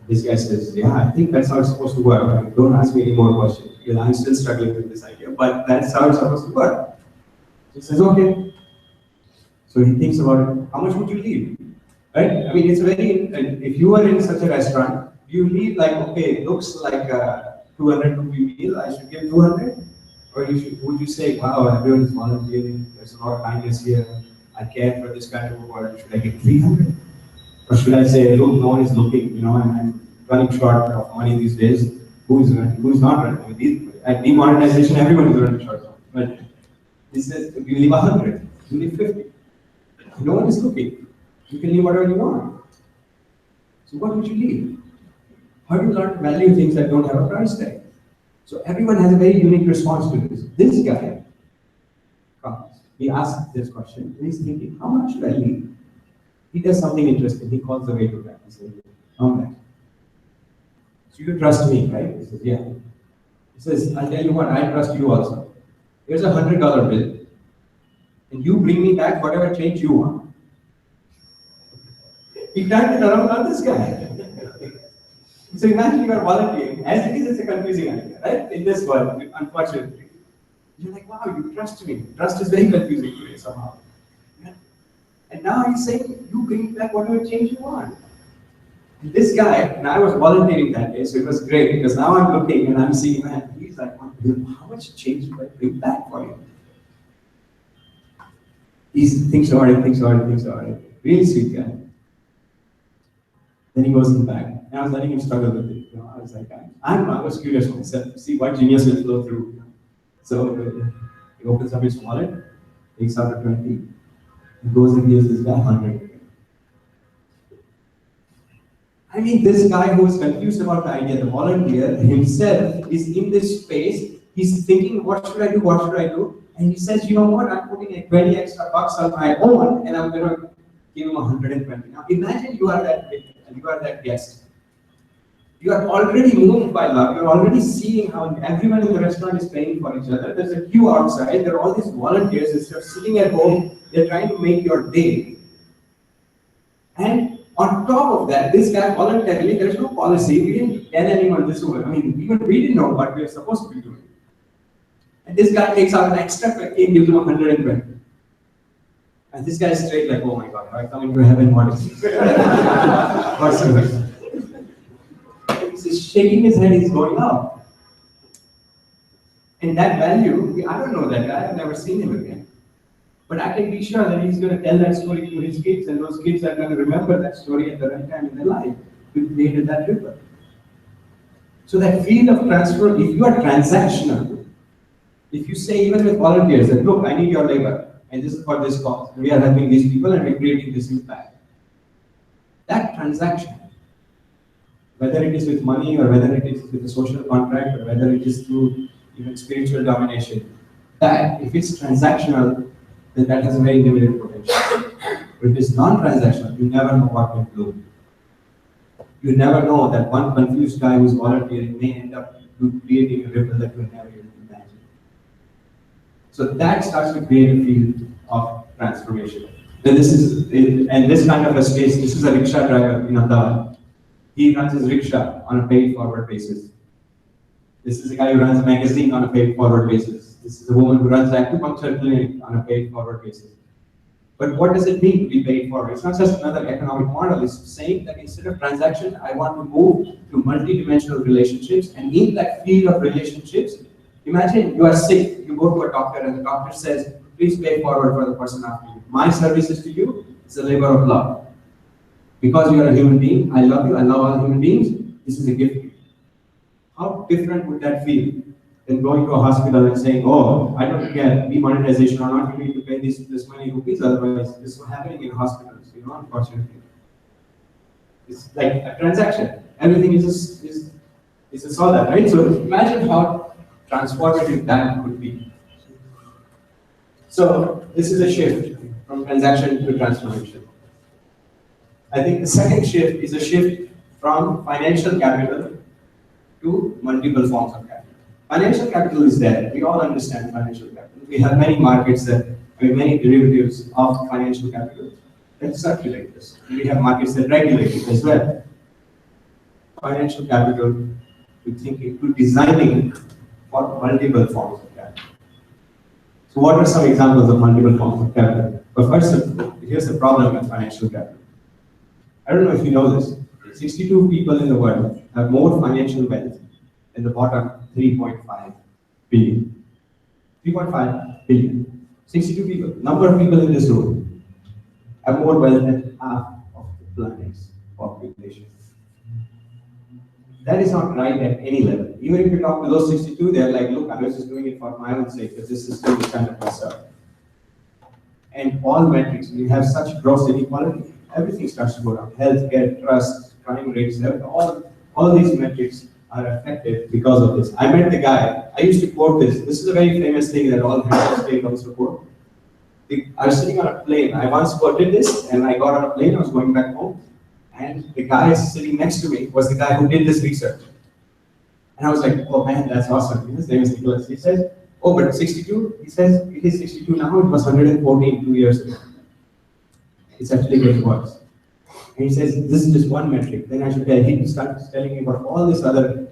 A: This guy says, yeah, I think that's how it's supposed to work. Don't ask me any more questions, because I'm still struggling with this idea, but that's how it's supposed to work. He says, okay. So he thinks about it. How much would you leave? Right? I mean, it's very, if you are in such a restaurant, you leave like, okay, it looks like a 200 rupee meal, I should give 200? Or would you say, wow, everyone is volunteering, there's a lot of kindness here, I care for this kind of work, should I give 300? Or should I say, look, no one is looking, and running short of money these days. Who's not running? I mean, at demonetization, everyone is running short. But he says, you leave 100, you leave 50. No one is cooking. You can leave whatever you want. So what would you leave? How do you learn to value things that don't have a price tag? So everyone has a very unique response to this. This guy comes, he asks this question, and he's thinking, how much should I leave? He does something interesting. He calls the waiter back. He says, come back. So you trust me, right? He says, yeah. He says, I'll tell you what, I trust you also. Here's a $100 bill, and you bring me back whatever change you want. He turned it around on this guy. So imagine you are volunteering. As it is, it's a confusing idea, right? In this world, unfortunately. You're like, wow, you trust me. Trust is very confusing today somehow. And now he's saying, you bring back whatever change you want. And this guy, and I was volunteering that day, so it was great because now I'm looking and I'm seeing, man, he's like, how much change do I bring back for you? He thinks about it. Really sweet guy. Then he goes in the back. And I was letting him struggle with it. I was like, I was curious myself, see what genius will flow through. So he opens up his wallet, takes out a 20, and goes and gives this guy 100. I mean, this guy who is confused about the idea, the volunteer himself is in this space. He's thinking, what should I do? And he says, you know what, I'm putting a 20 extra bucks on my own, and I'm going to give him 120. Now imagine you are that guest. You are already moved by love. You're already seeing how everyone in the restaurant is paying for each other. There's a queue outside. There are all these volunteers. Instead of sitting at home, they're trying to make your day. And on top of that, this guy voluntarily, there's no policy. We didn't tell anyone this over. I mean, even we didn't know what we were supposed to be doing. And this guy takes out an extra 20 and gives him 120. And this guy is straight like, oh my God, I come into heaven, what is this? What's this? He's shaking his head, he's going up. And that value, I don't know that guy, I've never seen him again. But I can be sure that he's going to tell that story to his kids, and those kids are going to remember that story at the right time in their life. We created that ripple. So that field of transfer, if you are transactional, if you say even with volunteers that, look, I need your labor, and this is for this cause, we are helping these people and we're creating this impact. That transaction, whether it is with money or whether it is with a social contract or whether it is through even spiritual domination, that if it's transactional, then that has a very limited potential. But if it's non-transactional, you never know what will bloom. You never know that one confused guy who's volunteering may end up creating a ripple that you never even imagine. So that starts to create a field of transformation. Then this kind of a space, this is a rickshaw driver in Ahmedabad. He runs his rickshaw on a paid forward basis. This is a guy who runs a magazine on a paid forward basis. This is a woman who runs acupuncture clinic on a paid forward basis. But what does it mean to be paid forward? It's not just another economic model. It's saying that instead of transaction, I want to move to multi-dimensional relationships. And in that field of relationships, imagine you are sick. You go to a doctor and the doctor says, please pay forward for the person after you. My services to you is a labor of love. Because you are a human being, I love you, I love all human beings, this is a gift to you. How different would that feel than going to a hospital and saying, oh, I don't care, demonetization or not, you need to pay this many rupees, otherwise this is happening in hospitals, unfortunately. It's like a transaction. Everything is a solid, right? So imagine how transformative that could be. So this is a shift from transaction to transformation. I think the second shift is a shift from financial capital to multiple forms of capital. Financial capital is there. We all understand financial capital. We have many markets many derivatives of financial capital that circulate this. We have markets that regulate it as well. Financial capital to designing for multiple forms of capital. So what are some examples of multiple forms of capital? But first, here's the problem with financial capital. I don't know if you know this. 62 people in the world have more financial wealth than the bottom 3.5 billion. 3.5 billion. 62 people. Number of people in this room have more wealth than half of the planet's population. That is not right at any level. Even if you talk to those 62, they're like, look, I was just doing it for my own sake, because this system is kind of messed up. And all metrics, when you have such gross inequality, everything starts to go down. Healthcare, trust, crime rates, all these metrics are affected because of this. I met the guy, I used to quote this. This is a very famous thing that all heads of state also quote. I was sitting on a plane. I once quoted this, and I got on a plane, I was going back home, and the guy sitting next to me was the guy who did this research. And I was like, oh man, that's awesome. His name is Nicholas. He says, oh, but 62? He says, it is 62 now, it was 114 2 years ago. It's actually getting worse. And he says, this is just one metric. Then I should tell him, he starts telling me about all these other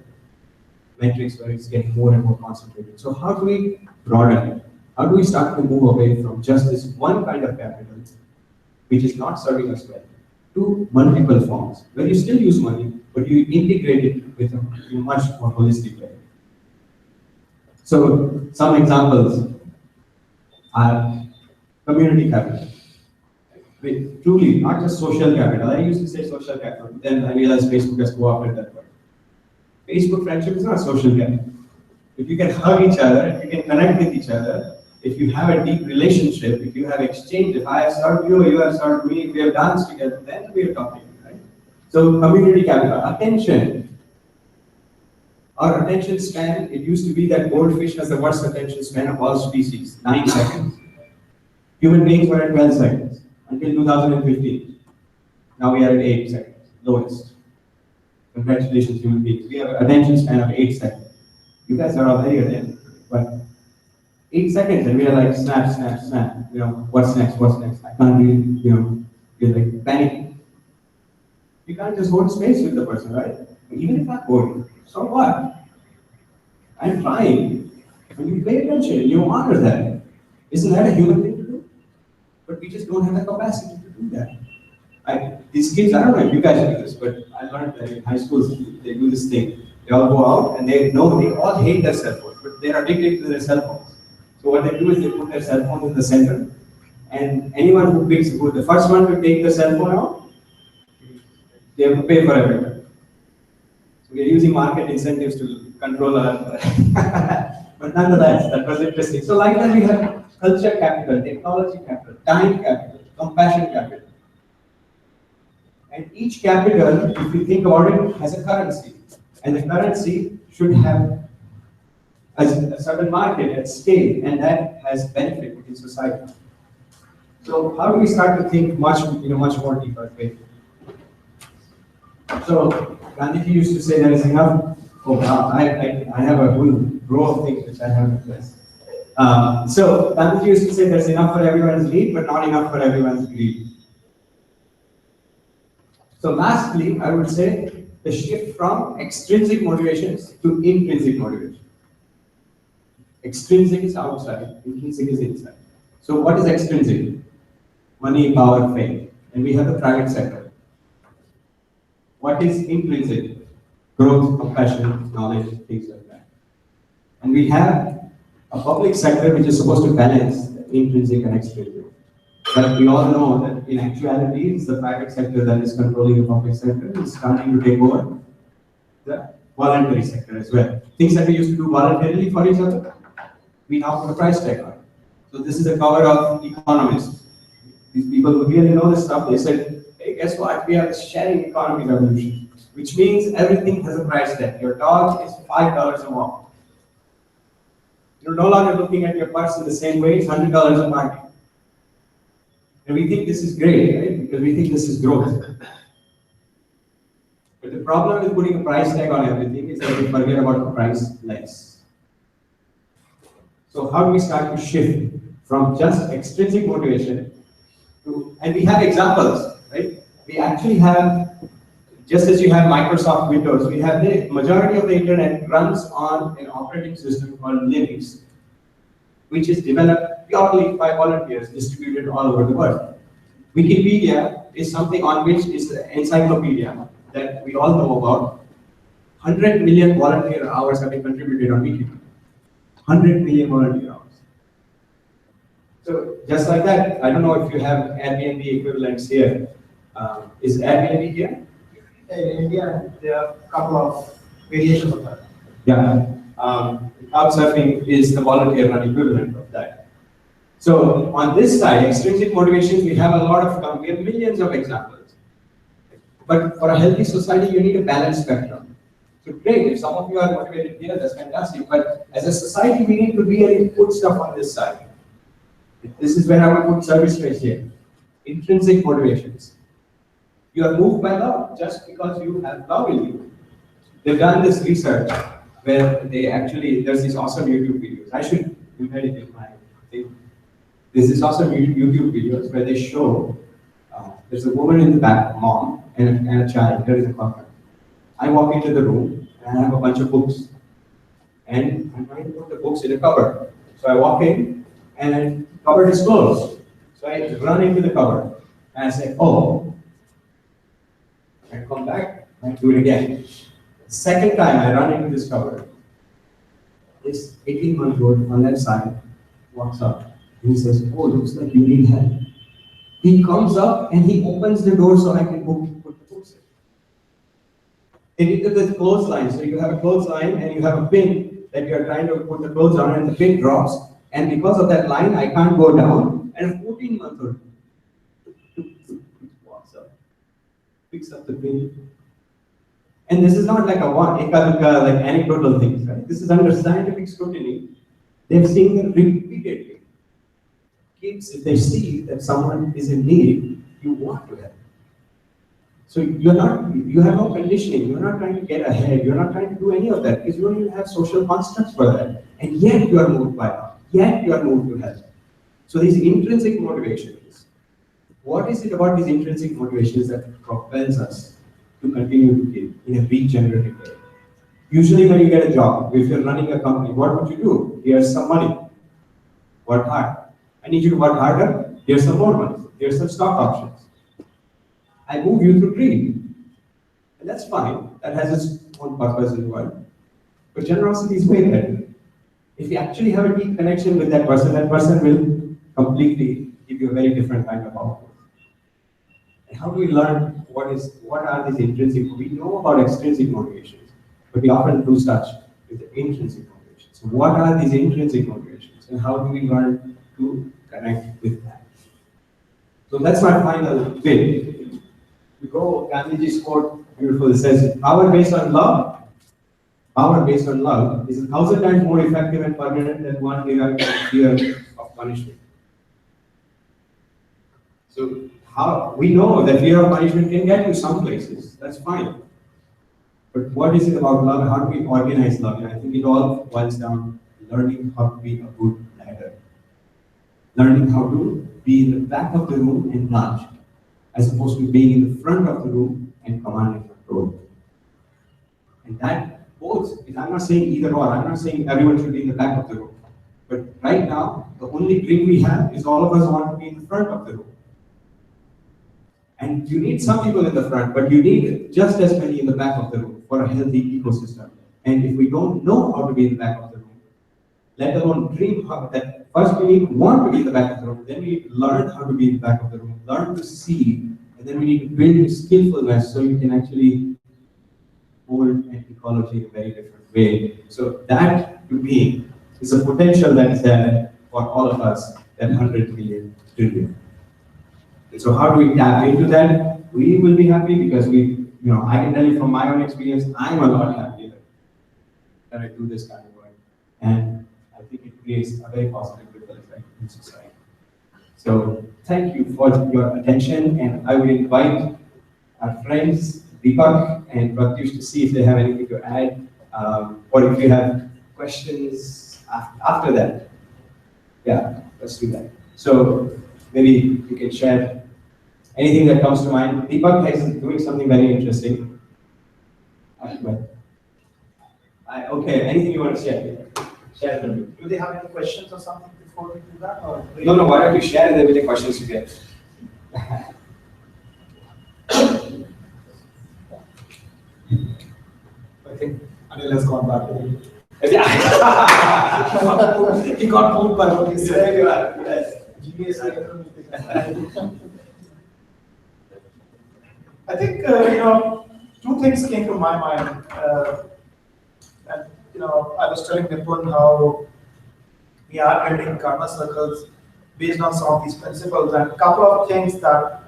A: metrics where it's getting more and more concentrated. So how do we broaden it? How do we start to move away from just this one kind of capital, which is not serving us well, to multiple forms, where you still use money, but you integrate it with a much more holistic way. So some examples are community capital. Truly, not just social capital. I used to say social capital, but then I realized Facebook has co-opted that word. Facebook friendship is not social capital. If you can hug each other, if you can connect with each other, if you have a deep relationship, if you have exchange, if I have served you, you have served me, if we have danced together, then we are talking, right? So community capital, attention. Our attention span, it used to be that goldfish has the worst attention span of all species, 9 seconds. Human beings were at 12 seconds until 2015. Now we are at 8 seconds, lowest. Congratulations, human beings. We have an attention span of 8 seconds. You guys are all very attentive, but 8 seconds and we are like snap, snap, snap. You know, what's next? What's next? I can't really, you're like panicking. You can't just hold space with the person, right? Even if I'm bored, so what? I'm trying. And you pay attention, you honor that. Isn't that a human thing to do? But we just don't have the capacity to do that. These kids, I don't know if you guys do this, but I learned that in high schools, they do this thing. They all go out and they all hate their cell phones, but they're addicted to their cell phones. So what they do is they put their cell phone in the center, and anyone who the first one to take the cell phone out, they have to pay for everything. So we are using market incentives to control our, but nonetheless, that was interesting. So like that we have culture capital, technology capital, time capital, compassion capital. And each capital, if you think about it, has a currency. And the currency should have a certain market at scale, and that has benefit in society. So how do we start to think much more deeper way? So Gandhiji used to say there is enough. Oh wow, I have a whole row of things which I have to list. So Gandhiji used to say there's enough for everyone's need, but not enough for everyone's greed. So lastly, I would say the shift from extrinsic motivations to intrinsic motivation. Extrinsic is outside, intrinsic is inside. So what is extrinsic? Money, power, fame. And we have the private sector. What is intrinsic? Growth, compassion, knowledge, things like that. And we have a public sector which is supposed to balance intrinsic and extrinsic. But we all know that in actuality, it's the private sector that is controlling the public sector. It's starting to take over the voluntary sector as well. Things that we used to do voluntarily for each other, we now put a price tag on it. So this is a cover of economists. These people who really know this stuff, they said, hey, guess what? We have a sharing economy revolution, which means everything has a price tag. Your dog is $5 a walk. You're no longer looking at your purse in the same way, it's $100 a market. And we think this is great, right? Because we think this is growth. But the problem with putting a price tag on everything is that we forget about the price less. So how do we start to shift from just extrinsic motivation to, and we have examples, right? We actually have, just as you have Microsoft Windows, we have the majority of the internet runs on an operating system called Linux, which is developed purely by volunteers distributed all over the world. Wikipedia is something on which is the encyclopedia that we all know about. 100 million volunteer hours have been contributed on Wikipedia. 100 million volunteer hours. So just like that, I don't know if you have Airbnb equivalents here. Is Airbnb here?
C: In India, there are a couple of variations of that.
A: Yeah. Couchsurfing is the volunteer run equivalent of that. So on this side, extrinsic motivations, we have a lot of, we have millions of examples. But for a healthy society, you need a balanced spectrum. So great, if some of you are motivated here, that's fantastic. But as a society, we need to really put stuff on this side. This is where I would put service ratio. Intrinsic motivations. You are moved by love just because you have love in you. They've done this research where they actually, there's these awesome YouTube videos. I should embed it in my thing. There's this awesome YouTube videos where they show there's a woman in the back, mom, and a child. There is a couple. I walk into the room and I have a bunch of books. And I'm trying to put the books in a cupboard. So I walk in and the cupboard is closed. So I run into the cupboard and I say, oh. I come back and do it again. Second time I run into this cupboard. This 18-month-old on that side walks up and he says, oh, looks like you need help. He comes up and he opens the door so I can put the books in. They did the clothesline. So you have a clothesline and you have a pin that you are trying to put the clothes on and the pin drops. And because of that line, I can't go down. And a 14-month-old walks up, picks up the pin. And this is not like like anecdotal things, right? This is under scientific scrutiny. They've seen it repeatedly. Kids, if they see that someone is in need, you want to help. So you have no conditioning, you're not trying to get ahead, you're not trying to do any of that because you don't even have social constructs for that. And yet you are moved by love, yet you are moved to help. So these intrinsic motivations, what is it about these intrinsic motivations that propels us to continue to give in a regenerative way? Usually when you get a job, if you're running a company, what would you do? Here's some money. Work hard. I need you to work harder. Here's some more money. Here's some stock options. I move you through greed. And that's fine. That has its own purpose in the world. But generosity is way better. If you actually have a deep connection with that person will completely give you a very different kind of output. And how do we learn what are these intrinsic? We know about extrinsic motivations, but we often lose touch with the intrinsic motivations. So what are these intrinsic motivations, and how do we learn to connect with that? So that's my final bit. We go, Gandhiji's quote, beautiful, it says, power based on love is 1,000 times more effective and permanent than one derived from fear of punishment. So we know that fear of punishment can get you some places, that's fine. But what is it about love? How do we organize love? And I think it all boils down to learning how to be a good leader. Learning how to be in the back of the room and nudge, as opposed to being in the front of the room and command and control. And that both, I'm not saying either or, I'm not saying everyone should be in the back of the room. But right now, the only dream we have is all of us want to be in the front of the room. And you need some people in the front, but you need just as many in the back of the room for a healthy ecosystem. And if we don't know how to be in the back of the room, let alone dream how that, first we need to want to be in the back of the room, then we need to learn how to be in the back of the room, learn to see, and then we need to build skillfulness so you can actually hold an ecology in a very different way. So that, to me, is a potential that is there for all of us, that 100 million trillion. And so how do we tap into that? We will be happy because I can tell you from my own experience, I'm a lot happier that I do this kind of work. And I think it creates a very positive ripple effect in society. So thank you for your attention, and I will invite our friends Deepak and Pratyush to see if they have anything to add, or if you have questions after that. Yeah, let's do that. So maybe you can share anything that comes to mind. Deepak is doing something very interesting. Okay, anything you want to share? Share from you.
C: Do they have any questions or something before we do that? Or
A: No, why don't you share them with the questions you get?
C: I think Anil has gone back to
A: He got pulled by what he said. There you are. Yes.
C: genius. I think, two things came to my mind. And I was telling Nipun how we are building karma circles based on some of these principles, and a couple of things that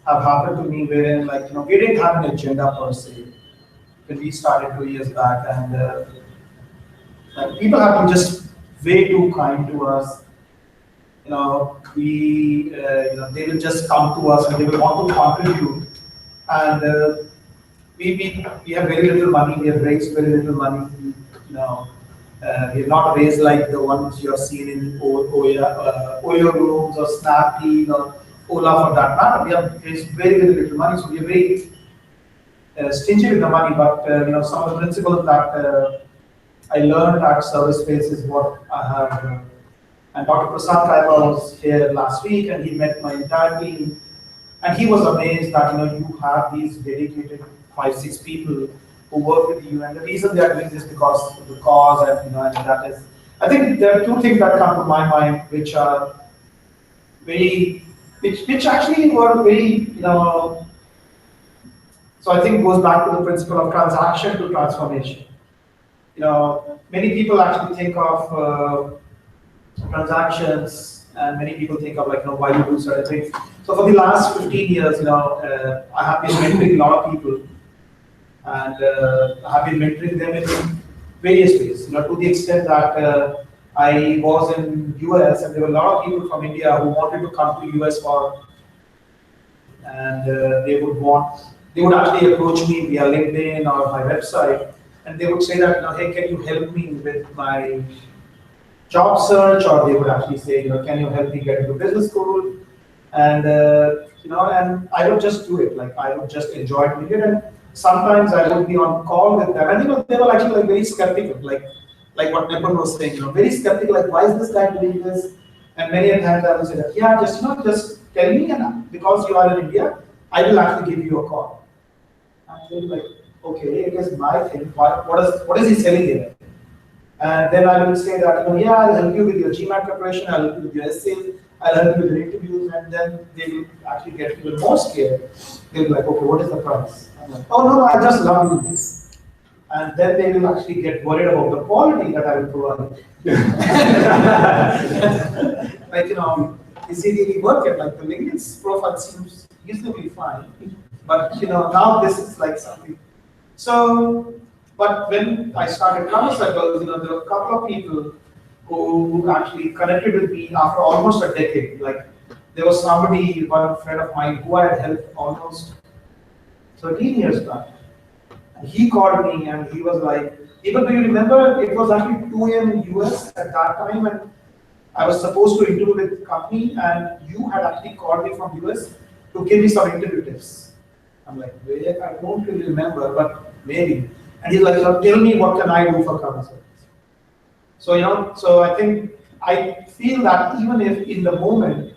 C: have happened to me wherein, like, we didn't have an agenda per se when we started 2 years back, and like, people have been just way too kind to us. They will just come to us and they will want to contribute, and we have very little money. We have raised very little money. We have not raised like the ones you are seeing in Oyo rooms or Snapdeal or Ola for that matter. We have raised very, very little money, so we are very stingy with the money. But some of the principles that I learned at Service Space is what I have. And Dr. Prasad Kaiba was here last week, and he met my entire team, and he was amazed that you have these dedicated 5-6 people who work with you, and the reason they are doing this because of the cause, and and that is. I think there are two things that come to my mind, which are which actually were very So I think it goes back to the principle of transaction to transformation. Many people actually think of transactions, and many people think of like why you do certain things. So for the last 15 years, I have been mentoring a lot of people, and I have been mentoring them in various ways. To the extent that I was in US, and there were a lot of people from India who wanted to come to US and they would actually approach me via LinkedIn or my website, and they would say that hey, can you help me with my job search, or they would actually say, can you help me get into business school? And and I would just do it. Like I would just enjoy doing it, and sometimes I would be on call with them, and they were actually like very skeptical, like what Nipun was saying, very skeptical, like why is this guy doing this? And many a times I would say that, yeah, just just tell me, and because you are in India, I will actually give you a call. And they'll be like, okay, it is my thing. What is he selling here? And then I will say that, yeah, I'll help you with your GMAT preparation, I'll help you with your essays, I'll help you with your interviews, and then they will actually get even more scared. They'll be like, okay, what is the price? I'm like, oh no, I just love you this. And then they will actually get worried about the quality that I will provide. Like, is it really worth it? Like the LinkedIn profile seems reasonably fine, but now this is like something. So, but when I started Karma Circles, there were a couple of people who actually connected with me after almost a decade. Like there was somebody, one friend of mine, who I had helped almost 13 years back. And he called me and he was like, even though you remember, it was actually 2 a.m. in US at that time, and I was supposed to interview with the company, and you had actually called me from US to give me some interview tips. I'm like, wait, I don't really remember, but maybe. And he's like, tell me what can I do for Karma Circles. So, so I think, I feel that even if in the moment,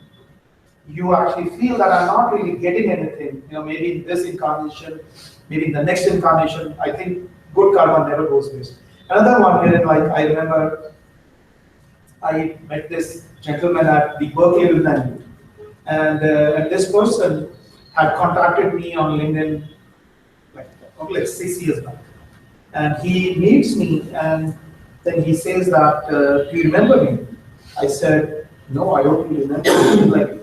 C: you actually feel that I'm not really getting anything, maybe in this incarnation, maybe in the next incarnation, I think good karma never goes waste. Another one here, like I remember, I met this gentleman at the Berkeley Lumen, and this person had contacted me on LinkedIn like 6 years back. And he meets me, and then he says that, do you remember me? I said, no, I don't really remember. Like,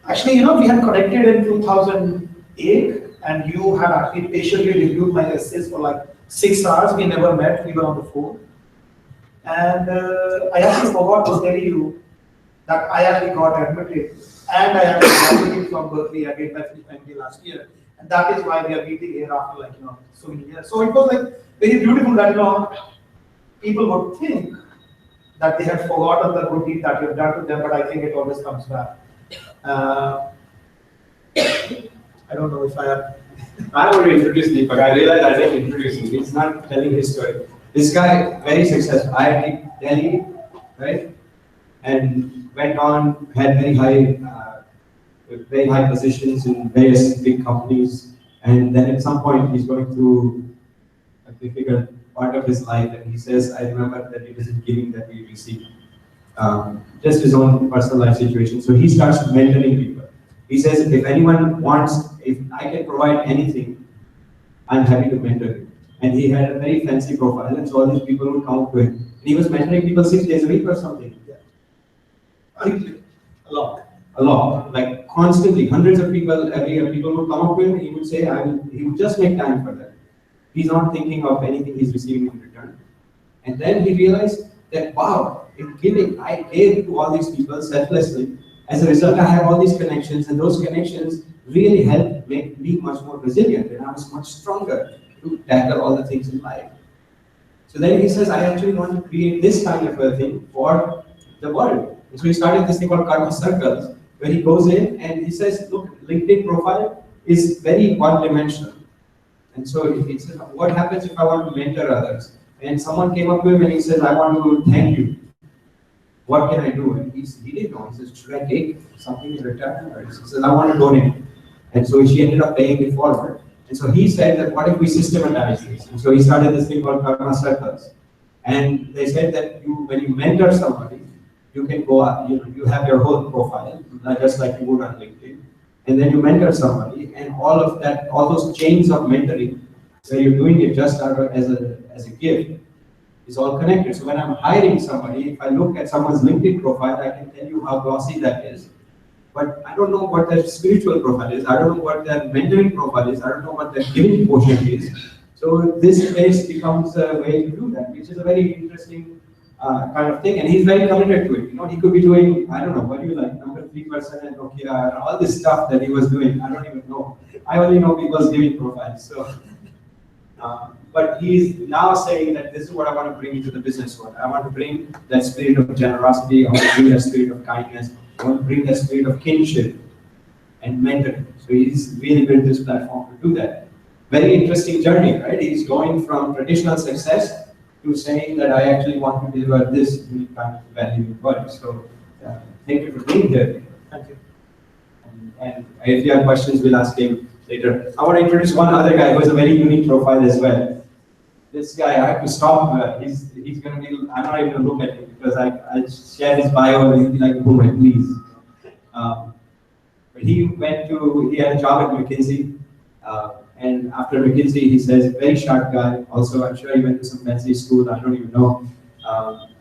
C: actually, we had connected in 2008, and you had actually patiently reviewed my essays for like 6 hours. We never met, we were on the phone. And I actually forgot to tell you that I actually got admitted, and I actually graduated from Berkeley. I did my MBA last year. And that is why we are meeting here after like so many years. So it was like very beautiful that people would think that they had forgotten the good deed that you have done to them, but I think it always comes back. I don't know if I have.
A: I want to introduce Deepak. I realized I didn't introduce him. He's not telling his story. This guy, very successful, IIT Delhi, right? And went on, had very high positions in various big companies. And then at some point, he's going through a difficult part of his life, and he says, I remember that it isn't giving that we receive. Just his own personal life situation. So he starts mentoring people. He says, if anyone wants, if I can provide anything, I'm happy to mentor you. And he had a very fancy profile, and so all these people would come up to him. And he was mentoring people 6 days a week or something.
C: Yeah. A lot.
A: A lot, like constantly, hundreds of people every year. People would come up to him, and he would say, he would just make time for that. He's not thinking of anything he's receiving in return. And then he realized that, wow, in giving, I gave to all these people selflessly. As a result, I have all these connections, and those connections really helped make me much more resilient, and I was much stronger to tackle all the things in life. So then he says, I actually want to create this kind of a thing for the world. And so he started this thing called Karma Circles, where he goes in and he says, look, LinkedIn profile is very one-dimensional. And so he says, what happens if I want to mentor others? And someone came up to him and he says, I want to thank you. What can I do? And he didn't know. He says, should I take something in return? Or he says, I want to donate. And so she ended up paying it forward. And so he said that, what if we systematize this? And so he started this thing called Karma Circles. And they said that when you mentor somebody, you can go up, you have your whole profile, just like you would on LinkedIn. And then you mentor somebody, and all of that, all those chains of mentoring, where you're doing it just as a gift, is all connected. So when I'm hiring somebody, if I look at someone's LinkedIn profile, I can tell you how glossy that is. But I don't know what their spiritual profile is. I don't know what their mentoring profile is. I don't know what their giving quotient is. So this space becomes a way to do that, which is a very interesting kind of thing. And he's very committed to it. He could be doing, I don't know, what do you like, number 3% and Nokia, and all this stuff that he was doing. I don't even know. I only know people's giving profiles. So, but he's now saying that this is what I want to bring into the business world. I want to bring that spirit of generosity. I want to bring that spirit of kindness. I want to bring that spirit of kinship and mentoring. So he's really built this platform to do that. Very interesting journey, right? He's going from traditional success to saying that I actually want to deliver this unique kind of value in the world. So thank you for being here.
C: Thank you.
A: And if you have questions, we'll ask him later. I want to introduce one other guy who has a very unique profile as well. This guy, I have to stop. He's going to be, I'm not even going to look at him because I share his bio and he'll be like, oh my, please. But he had a job at McKinsey. And after McKinsey, he says, very sharp guy. Also, I'm sure he went to some fancy school, I don't even know.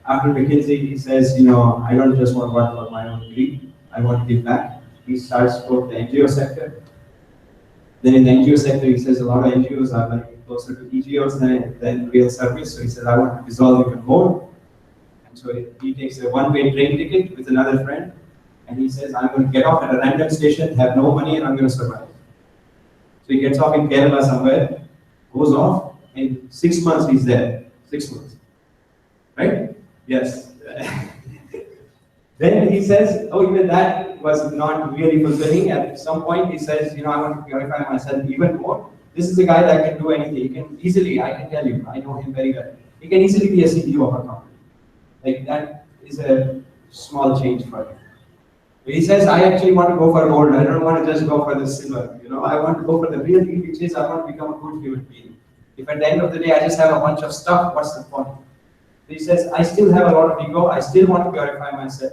A: After McKinsey, he says, I don't just want to work for my own greed. I want to give back. He starts for the NGO sector. Then in the NGO sector, he says a lot of NGOs are like closer to EGOs than real service. So he says, I want to dissolve even more. And so he takes a one-way train ticket with another friend. And he says, I'm going to get off at a random station, have no money, and I'm going to survive. So he gets off in Kerala somewhere, goes off, and 6 months he's there. 6 months. Right? Yes. Then he says, oh, even that was not really fulfilling. At some point he says, I want to purify myself even more. This is a guy that can do anything. He can easily, I can tell you, I know him very well. He can easily be a CEO of a company. Like that is a small change for him. He says, I actually want to go for gold. I don't want to just go for the silver. I want to go for the real thing, which is I want to become a good human being. If at the end of the day I just have a bunch of stuff, what's the point? He says, I still have a lot of ego. I still want to purify myself.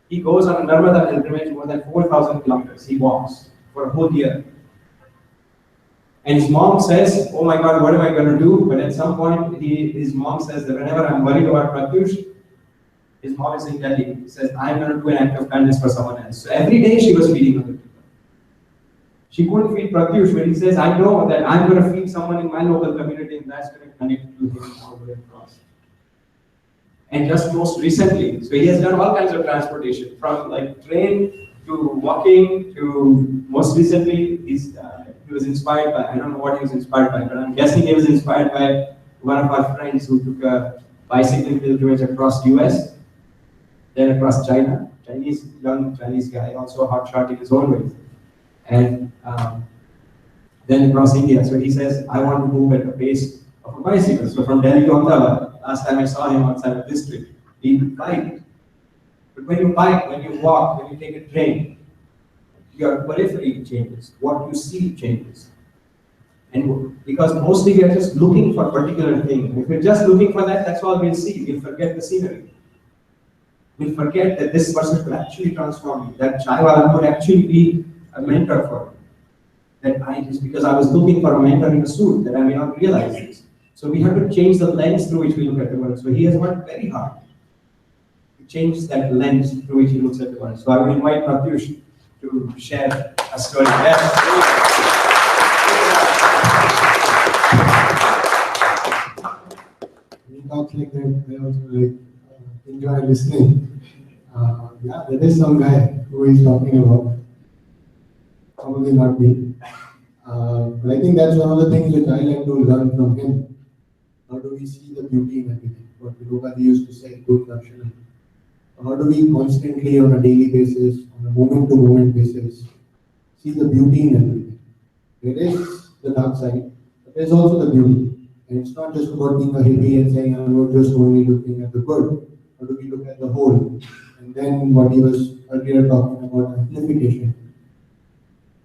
A: He goes on a Narmada pilgrimage more than 4,000 kilometers. He walks for a whole year. And his mom says, oh my God, what am I going to do? But at some point, his mom says that whenever I'm worried about Pratyush, his mom is in Delhi. He says, I'm going to do an act of kindness for someone else. So every day she was feeding other people. She couldn't feed Pratyush, but he says, I know that I'm going to feed someone in my local community and that's going to connect to him all the way across. And just most recently, so he has done all kinds of transportation, from like train to walking to most recently, he was inspired by, I don't know what he was inspired by, but I'm guessing he was inspired by one of our friends who took a bicycling pilgrimage across US, then across China, young Chinese guy, also a hotshot in his own way. And then across India. So he says, I want to move at the pace of a bicycle. So from Delhi to Ahmedabad, last time I saw him outside of this district, he biked. But when you bike, when you walk, when you take a train, your periphery changes, what you see changes. And because mostly we are just looking for a particular thing. If we're just looking for that, that's all we'll see. We'll forget the scenery. We'll forget that this person could actually transform you, that chaiwala could actually be a mentor for me. That I just, because I was looking for a mentor in a suit, that I may not realize this. So we have to change the lens through which we look at the world. So he has worked very hard to change that lens through which he looks at the world. So I will invite Pratyush to share a story. Yes.
D: He talks like that, I also like enjoy listening. Yeah, there is some guy who is talking about, probably not me. But I think that's one of the things which I like to learn from him. How do we see the beauty in everything? What Virupa used to say, good darshan. How do we constantly, on a daily basis, on a moment-to-moment basis, see the beauty in everything? There is the dark side, but there's also the beauty. And it's not just about being a hippie and saying, I'm not just only looking at the good. How do we look at the whole? And then what he was earlier talking about, amplification.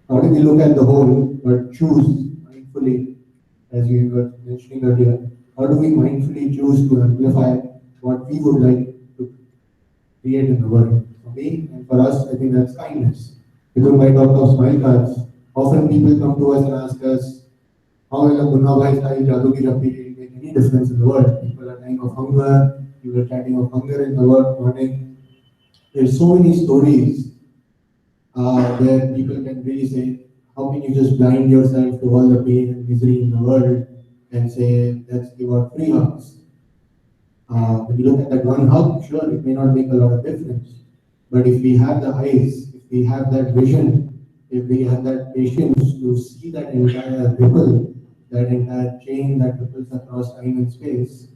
D: How do we look at the whole, but choose mindfully, as you were mentioning earlier, how do we mindfully choose to amplify what we would like to create in the world? For me and for us, I think that's kindness. Because I talk of smile cards, often people come to us and ask us, how will a Munna Bhai style Jadoo Ki Rappi make any difference in the world? People are dying of hunger, people are chatting of hunger in the world, morning. There's so many stories where people can really say, how can you just blind yourself to all the pain and misery in the world and say, let's give out free hugs? When you look at that one hug, sure, it may not make a lot of difference. But if we have the eyes, if we have that vision, if we have that patience to see that entire ripple, that entire chain that ripples across time and space,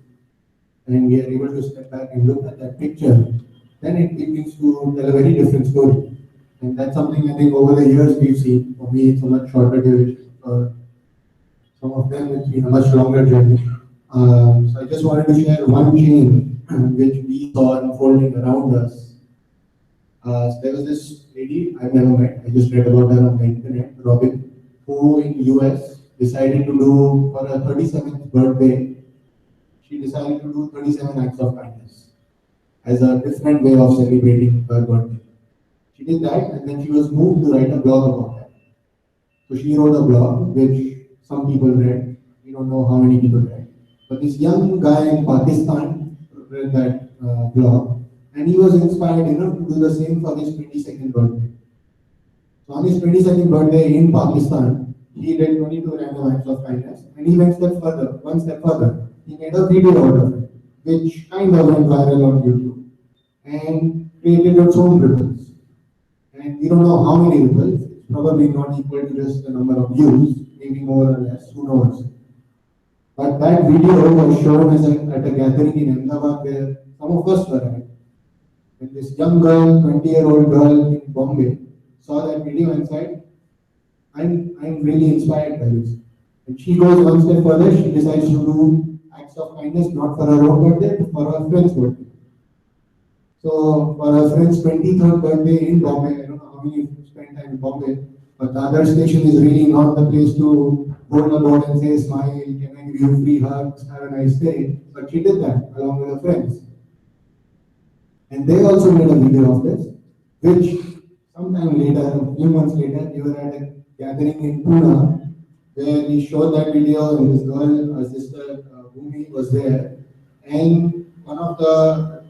D: and we are able to step back and look at that picture, then it begins to tell a very different story. And that's something I think over the years we've seen. For me, it's a much shorter duration. For some of them, it's been a much longer journey. So I just wanted to share one chain which we saw unfolding around us. So there was this lady I've never met. I just read about her on the internet, Robin, who in US decided to do, for her 37th birthday, she decided to do 37 acts of kindness as a different way of celebrating her birthday. She did that, and then she was moved to write a blog about that. So she wrote a blog, which some people read. We don't know how many people read. But this young guy in Pakistan read that blog, and he was inspired enough to do the same for his 22nd birthday. So on his 22nd birthday in Pakistan, he did 22 random acts of kindness, and he went one step further. He made a video out of it, which kind of went viral on YouTube, and created its own ripples. And we don't know how many ripples. It's probably not equal to just the number of views, maybe more or less, who knows. But that video was shown at a gathering in Ahmedabad where some of us were at. And this young girl, 20-year-old girl in Bombay, saw that video and said, I'm really inspired by this. And she goes one step further, she decides to do acts of kindness not for her own birthday, but for her friend's birthday. So for her friend's 23rd birthday in Bombay, I don't know how many of you spend time in Bombay, but the other station is really not the place to hold a board and say, smile, can I give you free hugs, have a nice day. But she did that along with her friends. And they also made a video of this, which sometime later, a few months later, they were at a gathering in Pune, where we showed that video, and this girl, her sister, Bhumi, was there. And one of the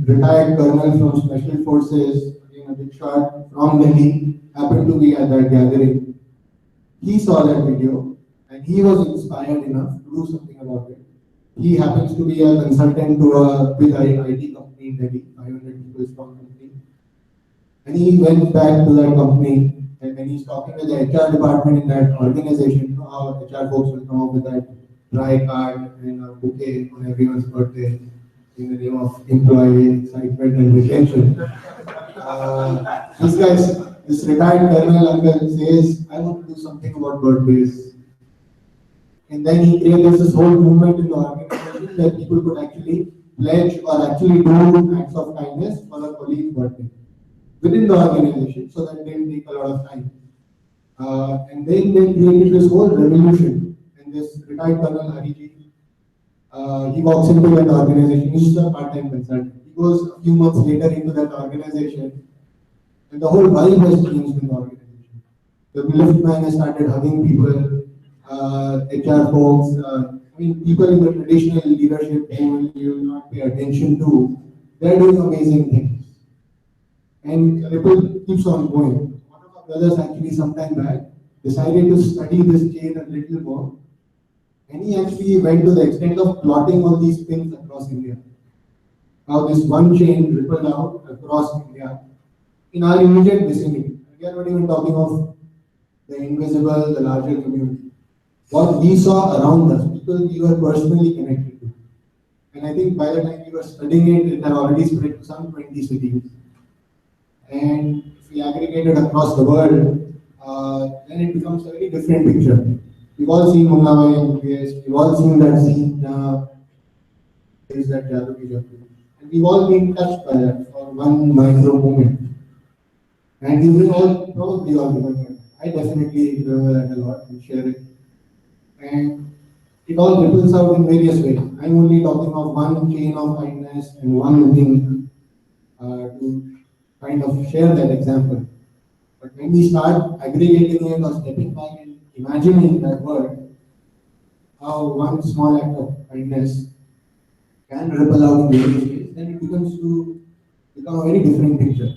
D: retired colonel from Special Forces, again a big shot from Delhi, happened to be at that gathering. He saw that video and he was inspired enough to do something about it. He happens to be a consultant to a big IT company in Delhi, 500 people strong company. And he went back to that company, and when he's talking to the HR department in that organization, you know how HR folks will come up with that dry card and a bouquet on everyone's birthday in the name of employee excitement and retention. This retired colonel uncle says, I want to do something about birthdays. And then he created this whole movement in the organization where people could actually pledge or actually do acts of kindness for a colleague's birthday within the organization, so that didn't take a lot of time. And then they created this whole revolution. And this retired colonel Hariji, he walks into that organization. He's just a part-time consultant. He goes a few months later into that organization, and the whole vibe has changed in the organization. the liftman has started hugging people, HR folks, I mean, people in the traditional leadership who you will not pay attention to, they're doing amazing things. And Ripple keeps on going. One of our brothers actually sometime back decided to study this chain a little more, and he actually went to the extent of plotting all these pins across India. How this one chain rippled out across India in our immediate vicinity. We are not even talking of the invisible, the larger community. What we saw around us, people we were personally connected to. And I think by the time we were studying it, it had already spread to some 20 cities. And if we aggregate it across the world, then it becomes a very different picture. We've all seen Mumbai and UPS, we've all seen that scene, is that Jadoo Ki Jadoo. And we've all been touched by that for one micro moment. And we will all probably all remember. I definitely remember that a lot and share it. And it all ripples out in various ways. I'm only talking of one chain of kindness and one thing to kind of share that example. But when we start aggregating it or stepping back and imagining that word, how one small act of kindness can ripple out in various ways, then it becomes to become a very different picture.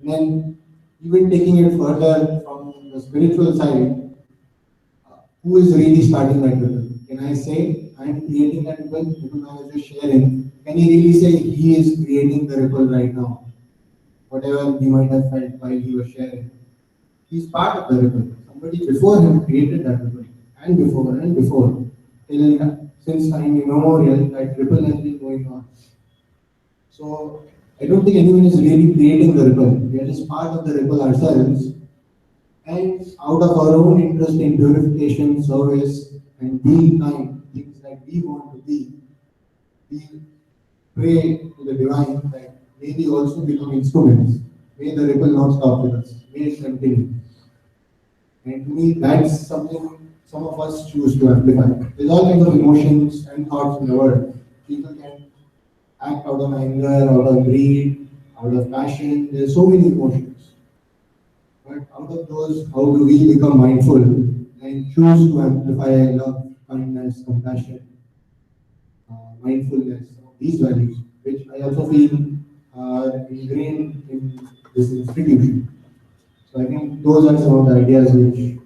D: And then even taking it further from the spiritual side, who is really starting that ripple? Can I say I am creating that ripple? Because I was just sharing. Can he really say he is creating the ripple right now? Whatever he might have felt while he was sharing. He's part of the ripple. Somebody before him created that ripple. And before. Till since time immemorial, that ripple has been going on. So I don't think anyone is really creating the ripple. We are just part of the ripple ourselves. And out of our own interest in purification, service, and being kind, things that we want to be, we pray to the divine that may we also become instruments. May the ripple not stop with us. May it continue. And to me, that's something some of us choose to amplify. There's all kinds of emotions and thoughts in the world. People can act out of anger, out of greed, out of passion. There's so many emotions. But out of those, how do we become mindful and choose to amplify love, kindness, compassion, mindfulness, these values, which I also feel are ingrained in this institution. So I think those are some of the ideas which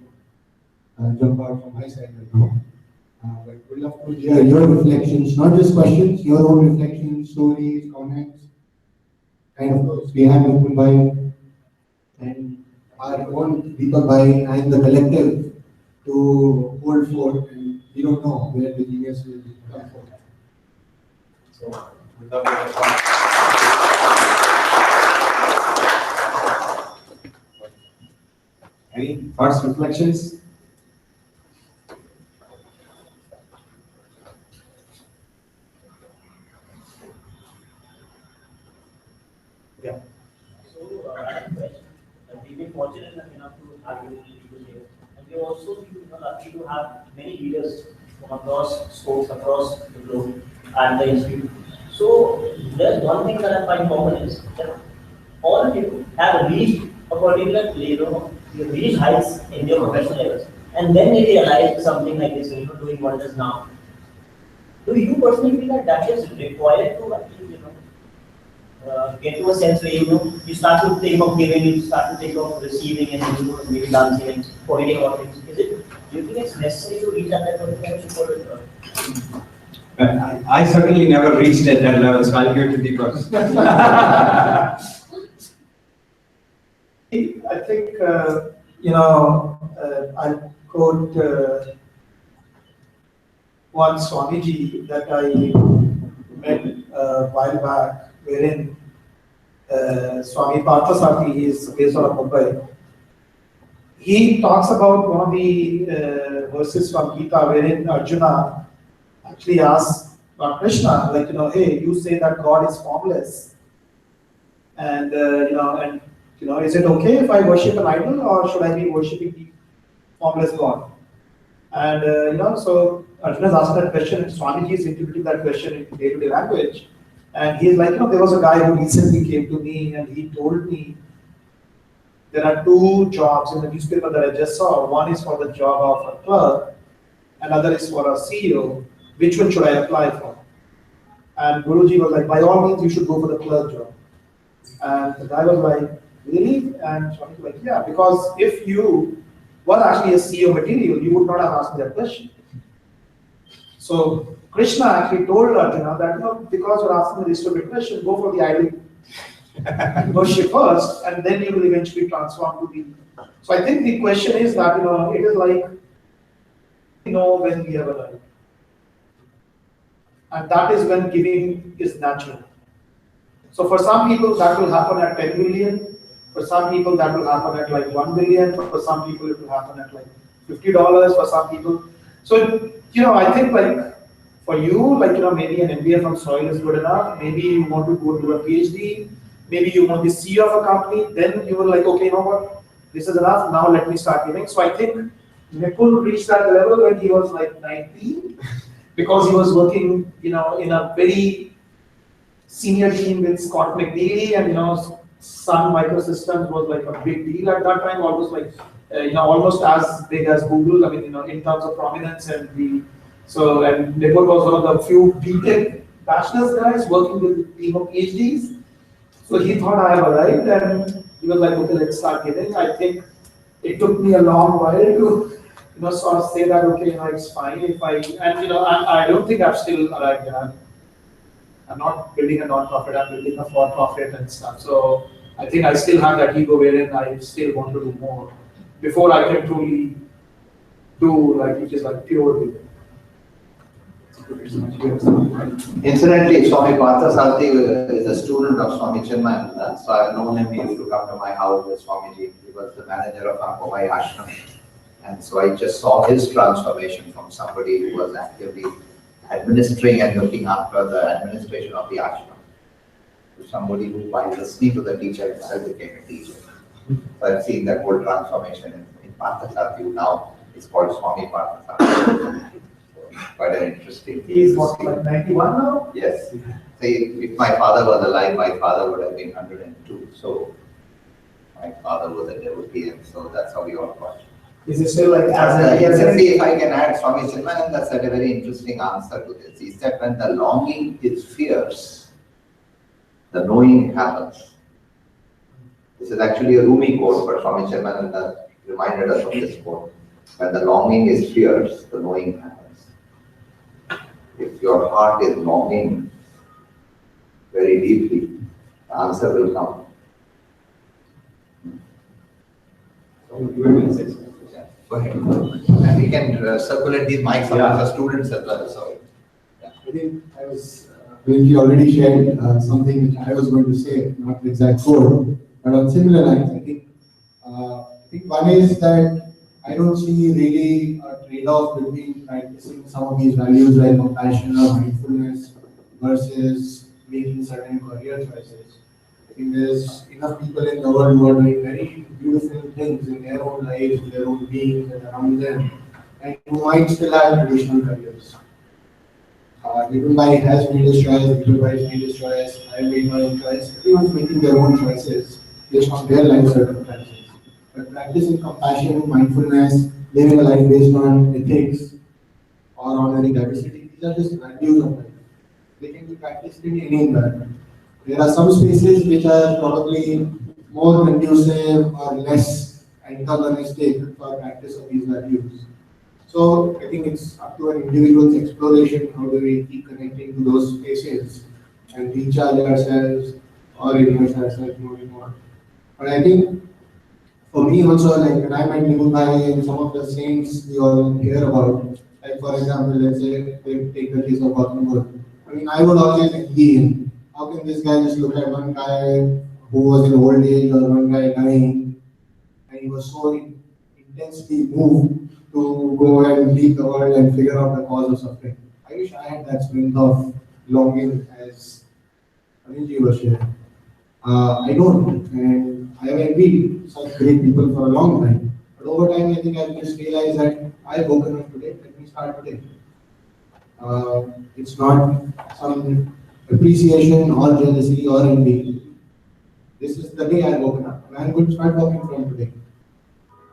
D: jump out from my side right now. But we'd love to hear your reflections, not just questions, your own reflections, stories, comments, kind of those. We have Nipun Bhai and our own Deepak Bhai and the collective to hold forth, and we don't know where the genius will come from. So, we'd love to respond.
A: Any thoughts, reflections?
C: Yeah.
E: So, we've been fortunate enough to have you people here. And we also been lucky to have many leaders from across scopes, across the globe at the institute. So, there's one thing that I find common is that all of you have reached a particular level, you reach heights in your professional levels, and then you realize something like this, doing what it is now. Do you personally feel that that is required to actually, get to a sense where you start to think of giving, you start to think of receiving, and maybe dancing and forgetting about things? Is it? Do you think it's necessary to reach at that particular level?
A: I certainly never reached at that level, so I'll give it to Deepak.
C: I think, I'll quote one Swamiji that I met a while back, wherein Swami Parthasati, he is based out of Mumbai. He talks about one of the verses from Gita, wherein Arjuna actually asks Krishna, hey, you say that God is formless, and is it okay if I worship an idol, or should I be worshipping the formless God? And so Arjuna is asking that question, and Swamiji is interpreting that question in day-to-day language. And he is like, there was a guy who recently came to me and he told me there are two jobs in the newspaper that I just saw. One is for the job of a clerk, another is for a CEO. Which one should I apply for? And Guruji was like, by all means, you should go for the clerk job. And the guy was like, really? And Swami was like, yeah, because if you were actually a CEO material, you would not have asked me that question. So Krishna actually told Arjuna that, because you're asking me this stupid question, go for the ideal worship first, and then you will eventually transform to the. So I think the question is that, it is like, when we have arrived. And that is when giving is natural. So for some people that will happen at 10 million, for some people that will happen at like 1 billion, for some people it will happen at like $50, for some people. So, I think like for you, like, maybe an MBA from soil is good enough, maybe you want to go do a PhD, maybe you want to be CEO of a company, then you will like, okay, you know what, this is enough, now let me start giving. So I think Nipun reached that level when he was like 19, because he was working, in a very senior team with Scott McNeely, and Sun Microsystems was like a big deal at that time, almost like, almost as big as Google. I mean, in terms of prominence and and Nipun was one of the few BTech bachelor's guys working with a team of PhDs. So he thought I have arrived, and he was like, okay, let's start giving. I think it took me a long while to, sort of say that, okay, it's fine if I don't think I've still arrived there. I'm not building a non-profit, I'm building a for-profit and stuff. So I think I still have that ego wherein I still want to do more before I can truly do which is like pure giving.
F: Incidentally, Swami Parthasarathi is a student of Swami Chinmayananda, so I've known him. He used to come to my house with Swamiji. He was the manager of our Powai ashram. And so I just saw his transformation from somebody who was actively administering and looking after the administration of the ashram to somebody who, by listening to the teacher himself, became a teacher. So I've seen that whole transformation in Parthasarathi. Now it's called Swami Parthasarathi. Quite an interesting.
C: He is what, like 91 now?
F: Yes. See, if my father was alive, my father would have been 102. So my father was a devotee, and so that's how we all got.
C: Is it still like
F: See, if I can add, Swami Chinmayananda said a very interesting answer to this. He said, when the longing is fierce, the knowing happens. This is actually a Rumi quote, but Swami Chinmayananda reminded us of this quote. When the longing is fierce, the knowing happens. If your heart is longing very deeply, the answer will come. Yeah, go ahead. And we can circulate these mics among the students as well. So,
D: I think I was, he already shared something which I was going to say, not the exact quote, but on similar lines. I think one is that I don't see really a trade-off between practicing some of these values like compassion or mindfulness versus making certain career choices. I think there's enough people in the world who are doing very beautiful things in their own lives, their own beings and around them, and who might still have traditional careers. Little Bhai has made his choice, Little Bhai has made his choice, I made my own choice. Everyone's making their own choices based on their life circumstances. But practicing compassion, mindfulness, living a life based on ethics or honoring diversity, these are just values of life. They can be practiced in any environment. There are some spaces which are probably more conducive or less antagonistic for practice of these values. So I think it's up to an individual's exploration, how do we keep connecting to those spaces and recharge ourselves or immerse ourselves more and more. But I think for me also, like when I met Nipun Bhai and some of the saints we all hear about, like for example, let's say we take the case of Gautam Buddha. I mean, I would always envy him. How can this guy just look at one guy who was in old age or one guy dying, and he was so intensely moved to go and leave the world and figure out the cause of suffering. I wish I had that strength of longing as Anilji was sharing. I don't, and I have envied such great people for a long time. But over time, I think I've just realized that I've woken up today, let me start today. It's not some appreciation or jealousy or envy. This is the day I've woken up. man could start working from today.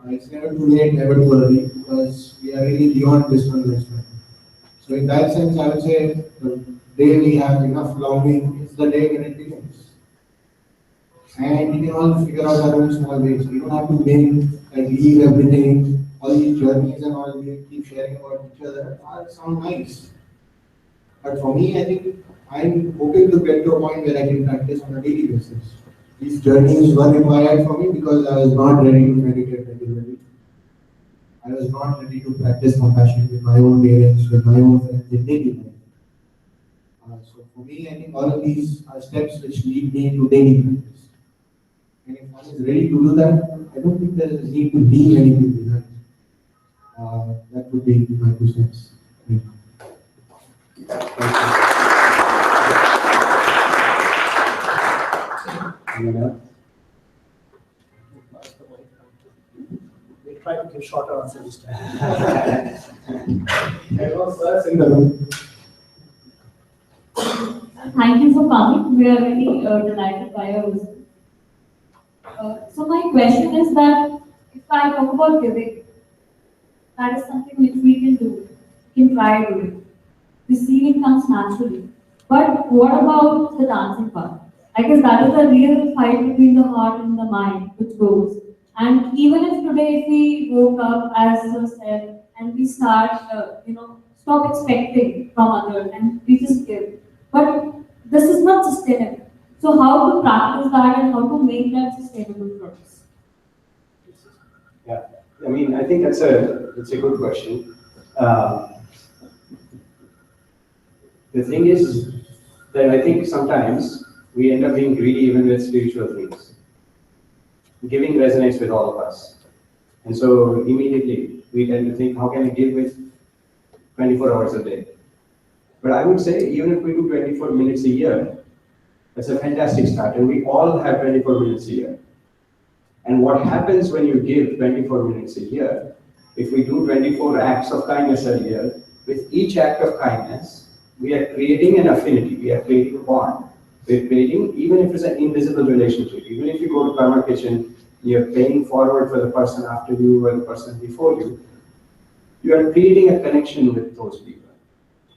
D: It's never too late, never too early, because we are really beyond this one lifetime. So in that sense, I would say the day we have enough longing is the day when it begins. And we can all figure out our own small ways. We don't have to make and leave everything, all these journeys and all we keep sharing about each other. Sound nice. But for me, I think I'm hoping to get to a point where I can practice on a daily basis. These journeys were required for me because I was not ready to meditate regularly. I was not ready to practice compassion with my own parents, with my own friends in daily life. So for me, I think all of these are steps which lead me to daily practice. And if one is ready to do that, I don't think there is a need to leave anything behind. That would be my 2 cents. Thank you.
A: Anyone else?
C: We'll try to give shorter answers this time.
G: Thank you for coming. We are really delighted by your visit. So my question is that if I talk about giving, that is something which we can do, we can try to do it. Receiving comes naturally. But what about the dancing part? I guess that is a real fight between the heart and the mind which goes. And even if today if we woke up as you said and we start, stop expecting from others and we just give. But this is not sustainable. So how to practice that and how to make that sustainable for us?
A: Yeah, I mean, I think that's a good question. The thing is that I think sometimes we end up being greedy even with spiritual things. Giving resonates with all of us. And so immediately we tend to think, how can I give with 24 hours a day? But I would say, even if we do 24 minutes a year, that's a fantastic start. And we all have 24 minutes a year. And what happens when you give 24 minutes a year, if we do 24 acts of kindness a year, with each act of kindness, we are creating an affinity, we are creating a bond. We're creating, even if it's an invisible relationship, even if you go to Karma Kitchen, you're paying forward for the person after you or the person before you, you are creating a connection with those people.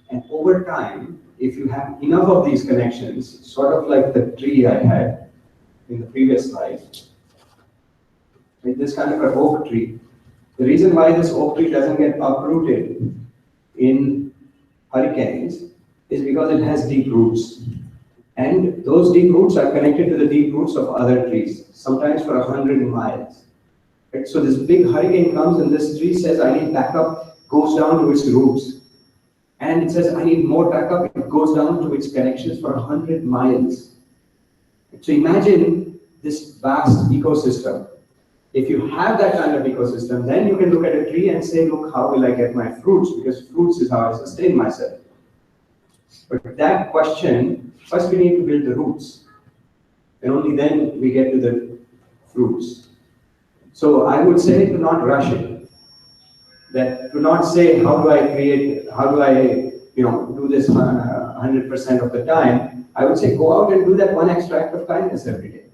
A: And over time, if you have enough of these connections, sort of like the tree I had in the previous slide, like this kind of an oak tree. The reason why this oak tree doesn't get uprooted in hurricanes is because it has deep roots. And those deep roots are connected to the deep roots of other trees, sometimes for 100 miles. Right? So this big hurricane comes and this tree says, I need backup, goes down to its roots. And it says, I need more backup, it goes down to its connections for 100 miles. So imagine this vast ecosystem. If you have that kind of ecosystem, then you can look at a tree and say, look, how will I get my fruits? Because fruits is how I sustain myself. But that question, first we need to build the roots. And only then we get to the fruits. So I would say to not rush it. That to not say, how do I do this 100% of the time. I would say go out and do that one extra act of kindness every day.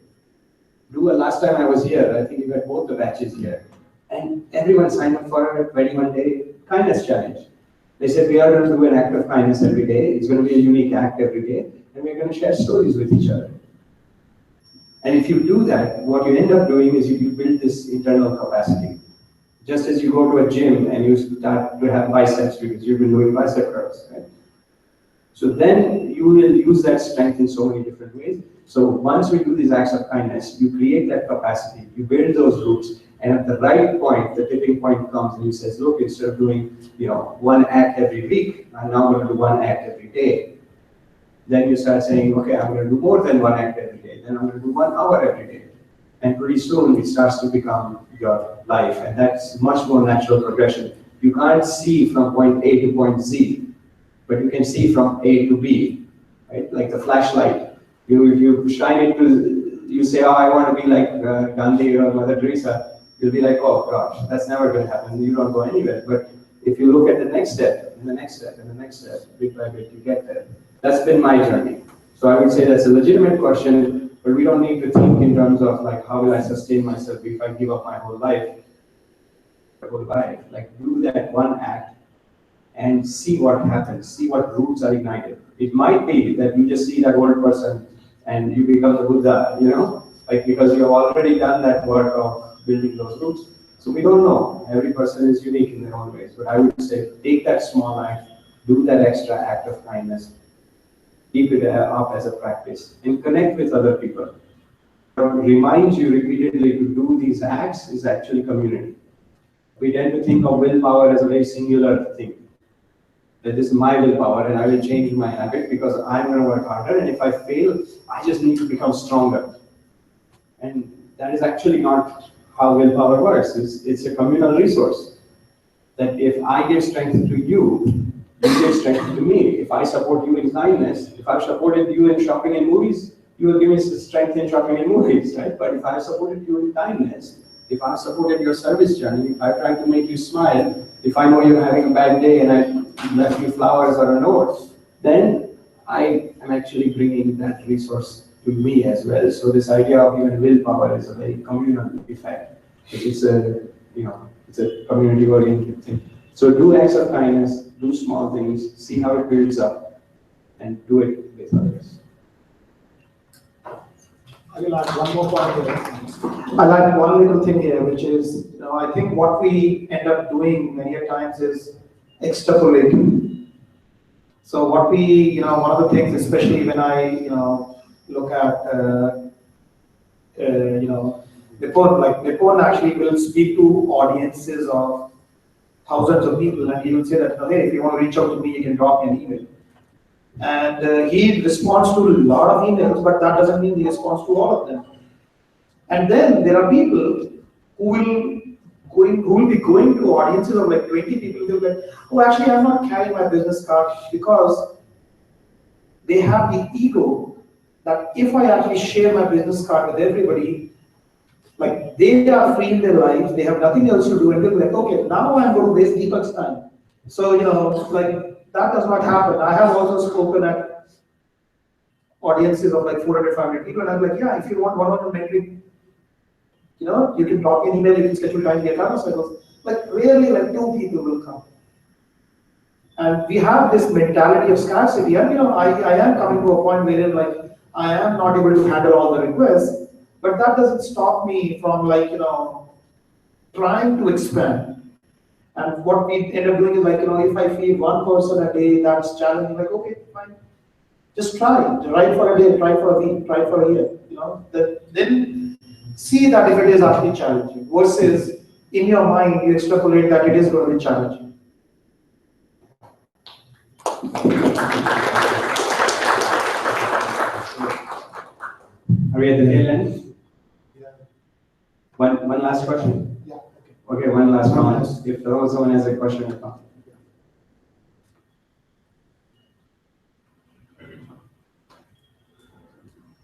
A: Last time I was here, I think you had both the batches here. And everyone signed up for a 21-day kindness challenge. They said, we are going to do an act of kindness every day. It's going to be a unique act every day. And we're going to share stories with each other. And if you do that, what you end up doing is you build this internal capacity. Just as you go to a gym and you start to have biceps because you've been doing bicep curls, right? So then you will use that strength in so many different ways. So once we do these acts of kindness, you create that capacity, you build those roots, and at the right point, the tipping point comes and you says, look, instead of doing one act every week, I'm now going to do one act every day. Then you start saying, okay, I'm going to do more than one act every day. Then I'm going to do 1 hour every day. And pretty soon it starts to become your life. And that's much more natural progression. You can't see from point A to point Z, but you can see from A to B, right? Like the flashlight. You shine it to, you say, oh, I want to be like Gandhi or Mother Teresa. You'll be like, oh gosh, that's never going to happen. You don't go anywhere. But if you look at the next step, and the next step, and the next step, bit by bit, you get there. That's been my journey. So I would say that's a legitimate question, But we don't need to think in terms of like, how will I sustain myself if I give up my whole life? Like, do that one act and see what happens, see what roots are ignited. It might be that you just see that old person and you become the Buddha, like because you have already done that work of building those roots. So we don't know. Every person is unique in their own ways. But I would say take that small act, do that extra act of kindness, keep it up as a practice, and connect with other people. What reminds you repeatedly to do these acts is actually community. We tend to think of willpower as a very singular thing. That this is my willpower and I will change my habit because I'm going to work harder, and if I fail, I just need to become stronger. And that is actually not how willpower works. It's a communal resource. That if I give strength to you, you give strength to me. If I support you in kindness, if I've supported you in shopping and movies, you will give me strength in shopping and movies, right? But if I've supported you in kindness, if I've supported your service journey, if I've tried to make you smile, if I know you're having a bad day and I left you flowers or a note, then I am actually bringing that resource to me as well. So this idea of even willpower is a very communal effect. It's a community-oriented thing. So do acts of kindness, do small things, see how it builds up, and do it with others.
C: I will add one more point here. I'll add one little thing here, which is, I think what we end up doing many a times is extrapolating. So what we, one of the things, especially when I, look at, Nipun, like Nipun actually will speak to audiences of thousands of people, and he will say that, hey, if you want to reach out to me, you can drop me an email. And he responds to a lot of emails, but that doesn't mean he responds to all of them. And then there are people who will be going to audiences of like 20 people. They'll be like, oh, actually, I'm not carrying my business card, because they have the ego that if I actually share my business card with everybody, like they are free in their lives, they have nothing else to do, and they'll be like, okay, now I'm going to waste Deepak's time. So, like, that does not happen. I have also spoken at audiences of like 400, 500 people, and I'm like, yeah, if you want one-on-one mentoring, you can drop me an email, you can schedule time, get on. So I was like, rarely like 2 people will come. And we have this mentality of scarcity, and I am coming to a point wherein like I am not able to handle all the requests, but that doesn't stop me from like, trying to expand. And what we end up doing is like, if I feed one person a day, that's challenging, like, okay, fine. Just try for a day, try for a week, try for a year, then see that if it is actually challenging, versus in your mind, you extrapolate that it is going to be challenging.
A: Are we at the tail end?
C: Yeah.
A: One last question?
C: Yeah.
A: Okay, one last comment. If someone has a question, come.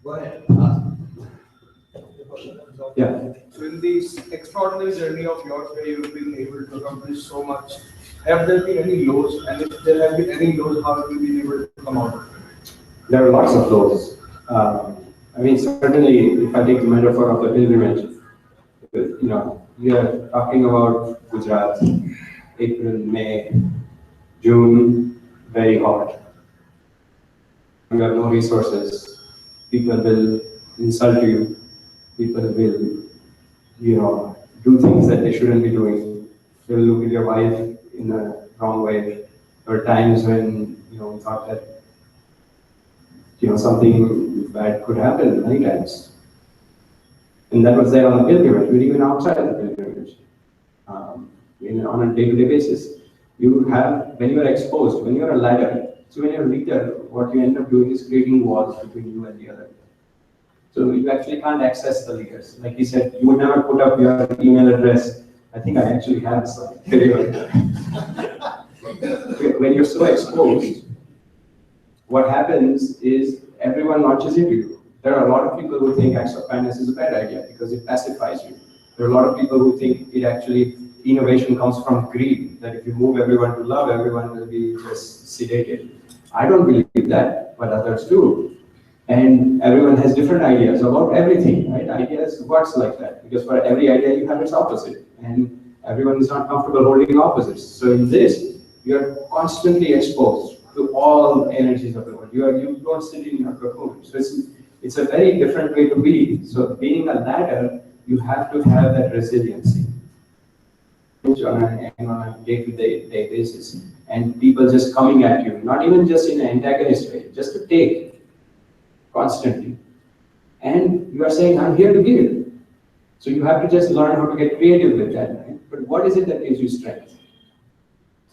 B: Go ahead.
A: Yeah.
B: So in this extraordinary journey of yours, where you've been able to accomplish so much, have there been any lows? And if there have been any lows, how have you been able to come out of it?
A: There are lots of those. Certainly, if I take the metaphor of the pilgrimage, we are talking about Gujarat, April, May, June, very hot. You have no resources. People will insult you. People will, do things that they shouldn't be doing. They will look at your wife in a wrong way. There are times when, we thought that, something bad could happen many times. And that was there on the pilgrimage, but even outside of the pilgrimage. On a day-to-day basis, when you are exposed, when you are a ladder, so when you're a leader, what you end up doing is creating walls between you and the other. So you actually can't access the leaders. Like he said, you would never put up your email address. I think I actually have some. When you're so exposed, what happens is everyone launches into you. There are a lot of people who think acts of kindness is a bad idea because it pacifies you. There are a lot of people who think innovation comes from greed, that if you move everyone to love, everyone will be just sedated. I don't believe that, but others do. And everyone has different ideas about everything, right? Ideas works like that because for every idea you have its opposite, and everyone is not comfortable holding opposites. So in this, you are constantly exposed to all energies of the world. You don't sit in your cocoon. So it's a very different way to be. So being a ladder, you have to have that resiliency on a day-to-day basis, and people just coming at you, not even just in an antagonist way, just to take constantly. And you are saying, I'm here to give. So you have to just learn how to get creative with that, right? But what is it that gives you strength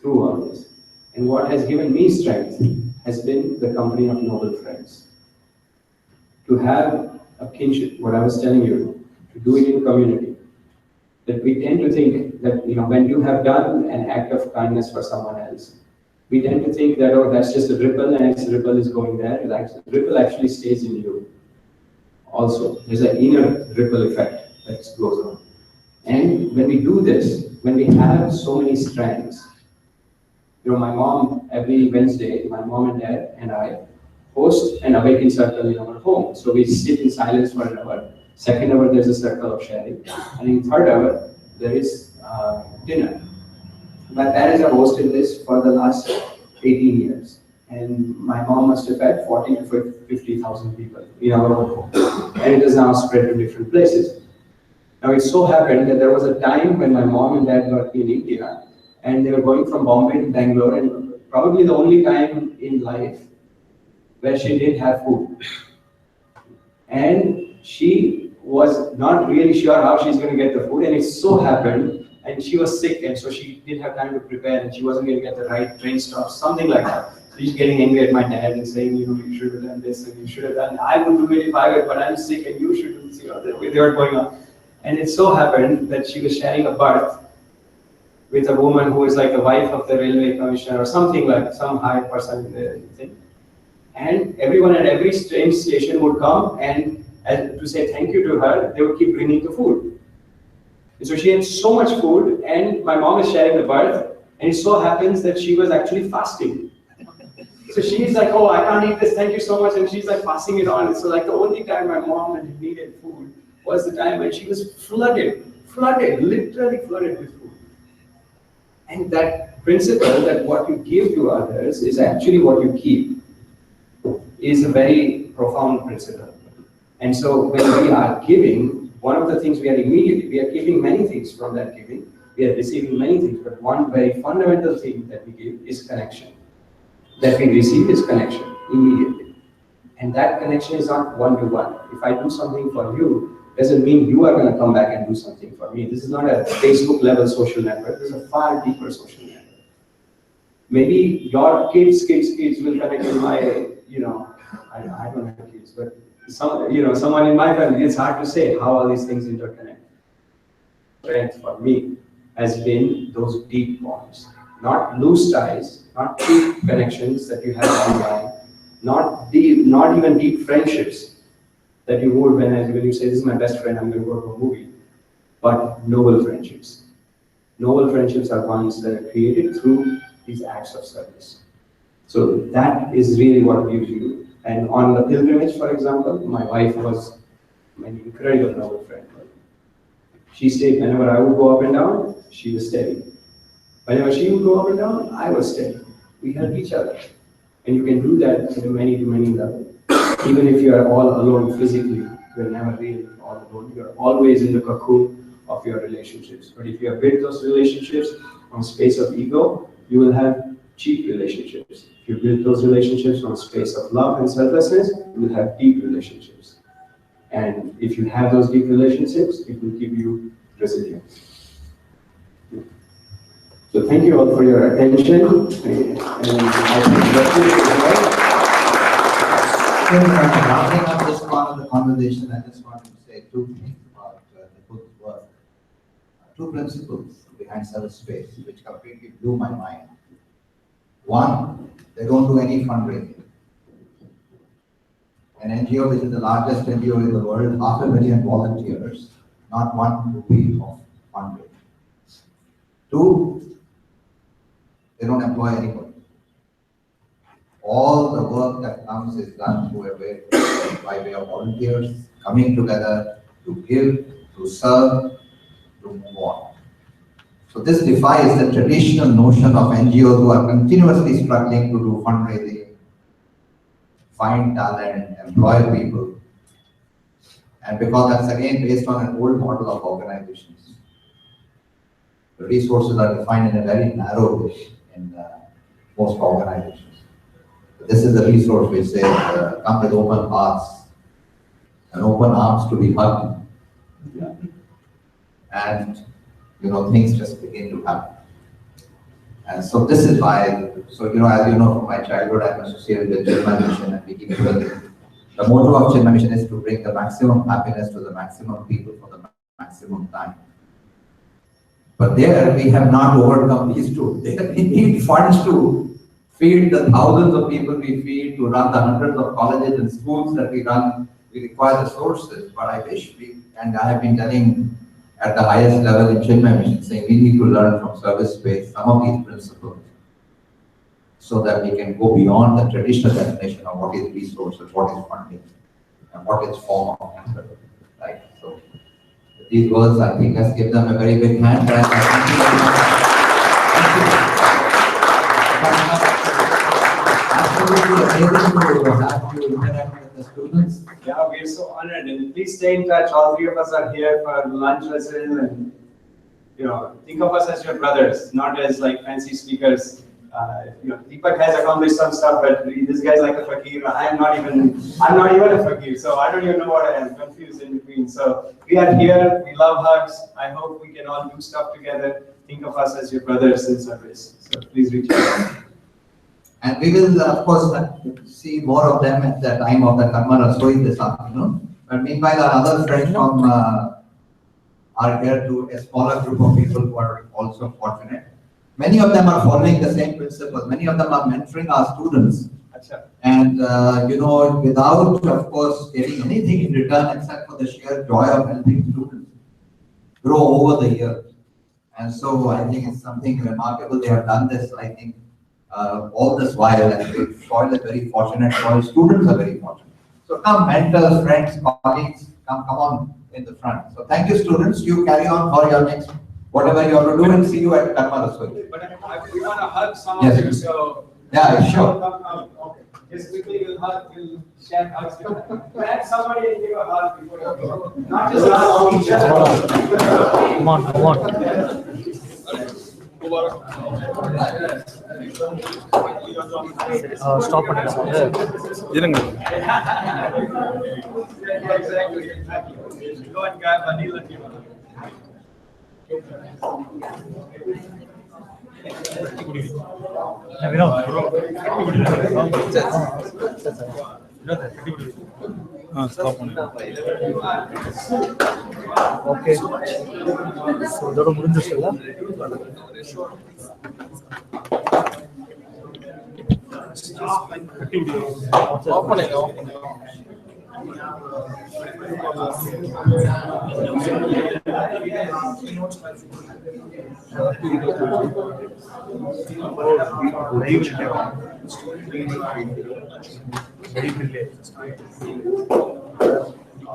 A: through all this? And what has given me strength has been the company of noble friends. To have a kinship, what I was telling you, to do it in community. That we tend to think that, when you have done an act of kindness for someone else, we tend to think that, oh, that's just a ripple and its ripple is going there. The ripple actually stays in you. Also, there's an inner ripple effect that goes on. And when we do this, when we have so many strands, my mom, every Wednesday, my mom and dad and I host an awakening circle in our home. So we sit in silence for an hour. Second hour, there's a circle of sharing. And in third hour, there is dinner. My parents have hosted this for the last 18 years. And my mom must have had 40 to 50,000 people in our own home. And it is now spread to different places. Now it so happened that there was a time when my mom and dad were in India, and they were going from Bombay to Bangalore, and probably the only time in life where she didn't have food. And she was not really sure how she's going to get the food, and it so happened, and she was sick, and so she didn't have time to prepare, and she wasn't going to get the right train stop, something like that. So she's getting angry at my dad and saying, you should have done this, and you should have done, I would do it if I were, but I'm sick, and you should do, they were going on. And it so happened that she was sharing a berth with a woman who is like the wife of the railway commissioner or something like some high person thing. And everyone at every train station would come and to say thank you to her, they would keep bringing the food. And so she had so much food, and my mom is sharing the berth, and it so happens that she was actually fasting. So she's like, oh, I can't eat this, thank you so much, and she's like passing it on. So like the only time my mom had needed food was the time when she was flooded, literally flooded with food. And that principle that what you give to others is actually what you keep is a very profound principle. And so when we are giving, one of the things we are giving many things from that giving, we are receiving many things, but one very fundamental thing that we give is connection. That we receive is connection immediately. And that connection is not one-to-one. If I do something for you, doesn't mean you are going to come back and do something for me. This is not a Facebook level social network. This is a far deeper social network. Maybe your kids will connect with my, I don't have kids, but someone in my family, it's hard to say how all these things interconnect. Strength for me has been those deep bonds, not loose ties, not deep connections that you have online, not even deep friendships that you would when you say, this is my best friend, I'm going to go to a movie. But noble friendships. Noble friendships are ones that are created through these acts of service. So that is really what gives you. And on the pilgrimage, for example, my wife was an incredible noble friend. She stayed, whenever I would go up and down, she was steady. Whenever she would go up and down, I was steady. We helped each other. And you can do that at many levels. Even if you are all alone physically, you're never really all alone. You're always in the cocoon of your relationships. But if you have built those relationships from space of ego, you will have cheap relationships. If you build those relationships from space of love and selflessness, you will have deep relationships. And if you have those deep relationships, it will give you resilience. So thank you all for your attention. And I think that's it.
F: Wrapping up this part of the conversation, I just wanted to say two things about Nipun's work. Two principles behind service space, which completely blew my mind. One, they don't do any fundraising. An NGO which is the largest NGO in the world, 500,000 volunteers, not one rupee of fundraising. Two, they don't employ anybody. All the work that comes is done through a very way of volunteers coming together to give, to serve, to move on. So this defies the traditional notion of NGOs who are continuously struggling to do fundraising, find talent, employ people. And because that's again based on an old model of organizations. The resources are defined in a very narrow way in most organizations. This is the resource which says, come with open hearts and open arms to be hugged. And things just begin to happen. And so this is why, so as you know from my childhood, I'm associated with Chinmay Mission and we keep it building. The motto of Chinmay Mission is to bring the maximum happiness to the maximum people for the maximum time. But there we have not overcome these two. There we need funds to feed the thousands of people we feed, to run the hundreds of colleges and schools that we run. We require the sources, but I wish and I have been telling at the highest level in Chinmay Mission, saying we need to learn from service-based some of these principles so that we can go beyond the traditional definition of what is resources, what is funding, and what is form of capital, right? So with these words, I think let's give them a very big hand. Thank you very much. Absolutely amazing to have you interact with the students.
A: Yeah, we're so honored, and please stay in touch. All three of us are here for lunch lesson, and think of us as your brothers, not as like fancy speakers. Deepak has accomplished some stuff, but this guy's like a fakir. I'm not even a fakir, so I don't even know what I am, confused in between. So we are here, we love hugs. I hope we can all do stuff together. Think of us as your brothers in service. So please reach out.
F: And we will, of course, see more of them at the time of the Karma Rasoi this afternoon. But meanwhile, our other friends from are here to a smaller group of people who are also fortunate. Many of them are following the same principles. Many of them are mentoring our students. And, without, of course, getting anything in return except for the sheer joy of helping students grow over the years. And so I think it's something remarkable. They have done this, I think, all this while, and soil is very fortunate, soil students are very fortunate. So come, mentors, friends, colleagues, come on in the front. So thank you, students. You carry on for your next, whatever you have to do, and see you at Karma Rasoi.
A: But we want to hug some of you, so...
F: Yeah, sure.
A: Okay. Just quickly, we'll share hugs. Grab somebody and give a hug before you go. Not just us, each other.
H: Come on. Stop
A: Exactly. Go and grab vanilla.
H: Okay. So இதோட முடிஞ்சிருச்சுல of பண்ணுங்க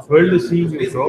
H: World is seeing you, bro.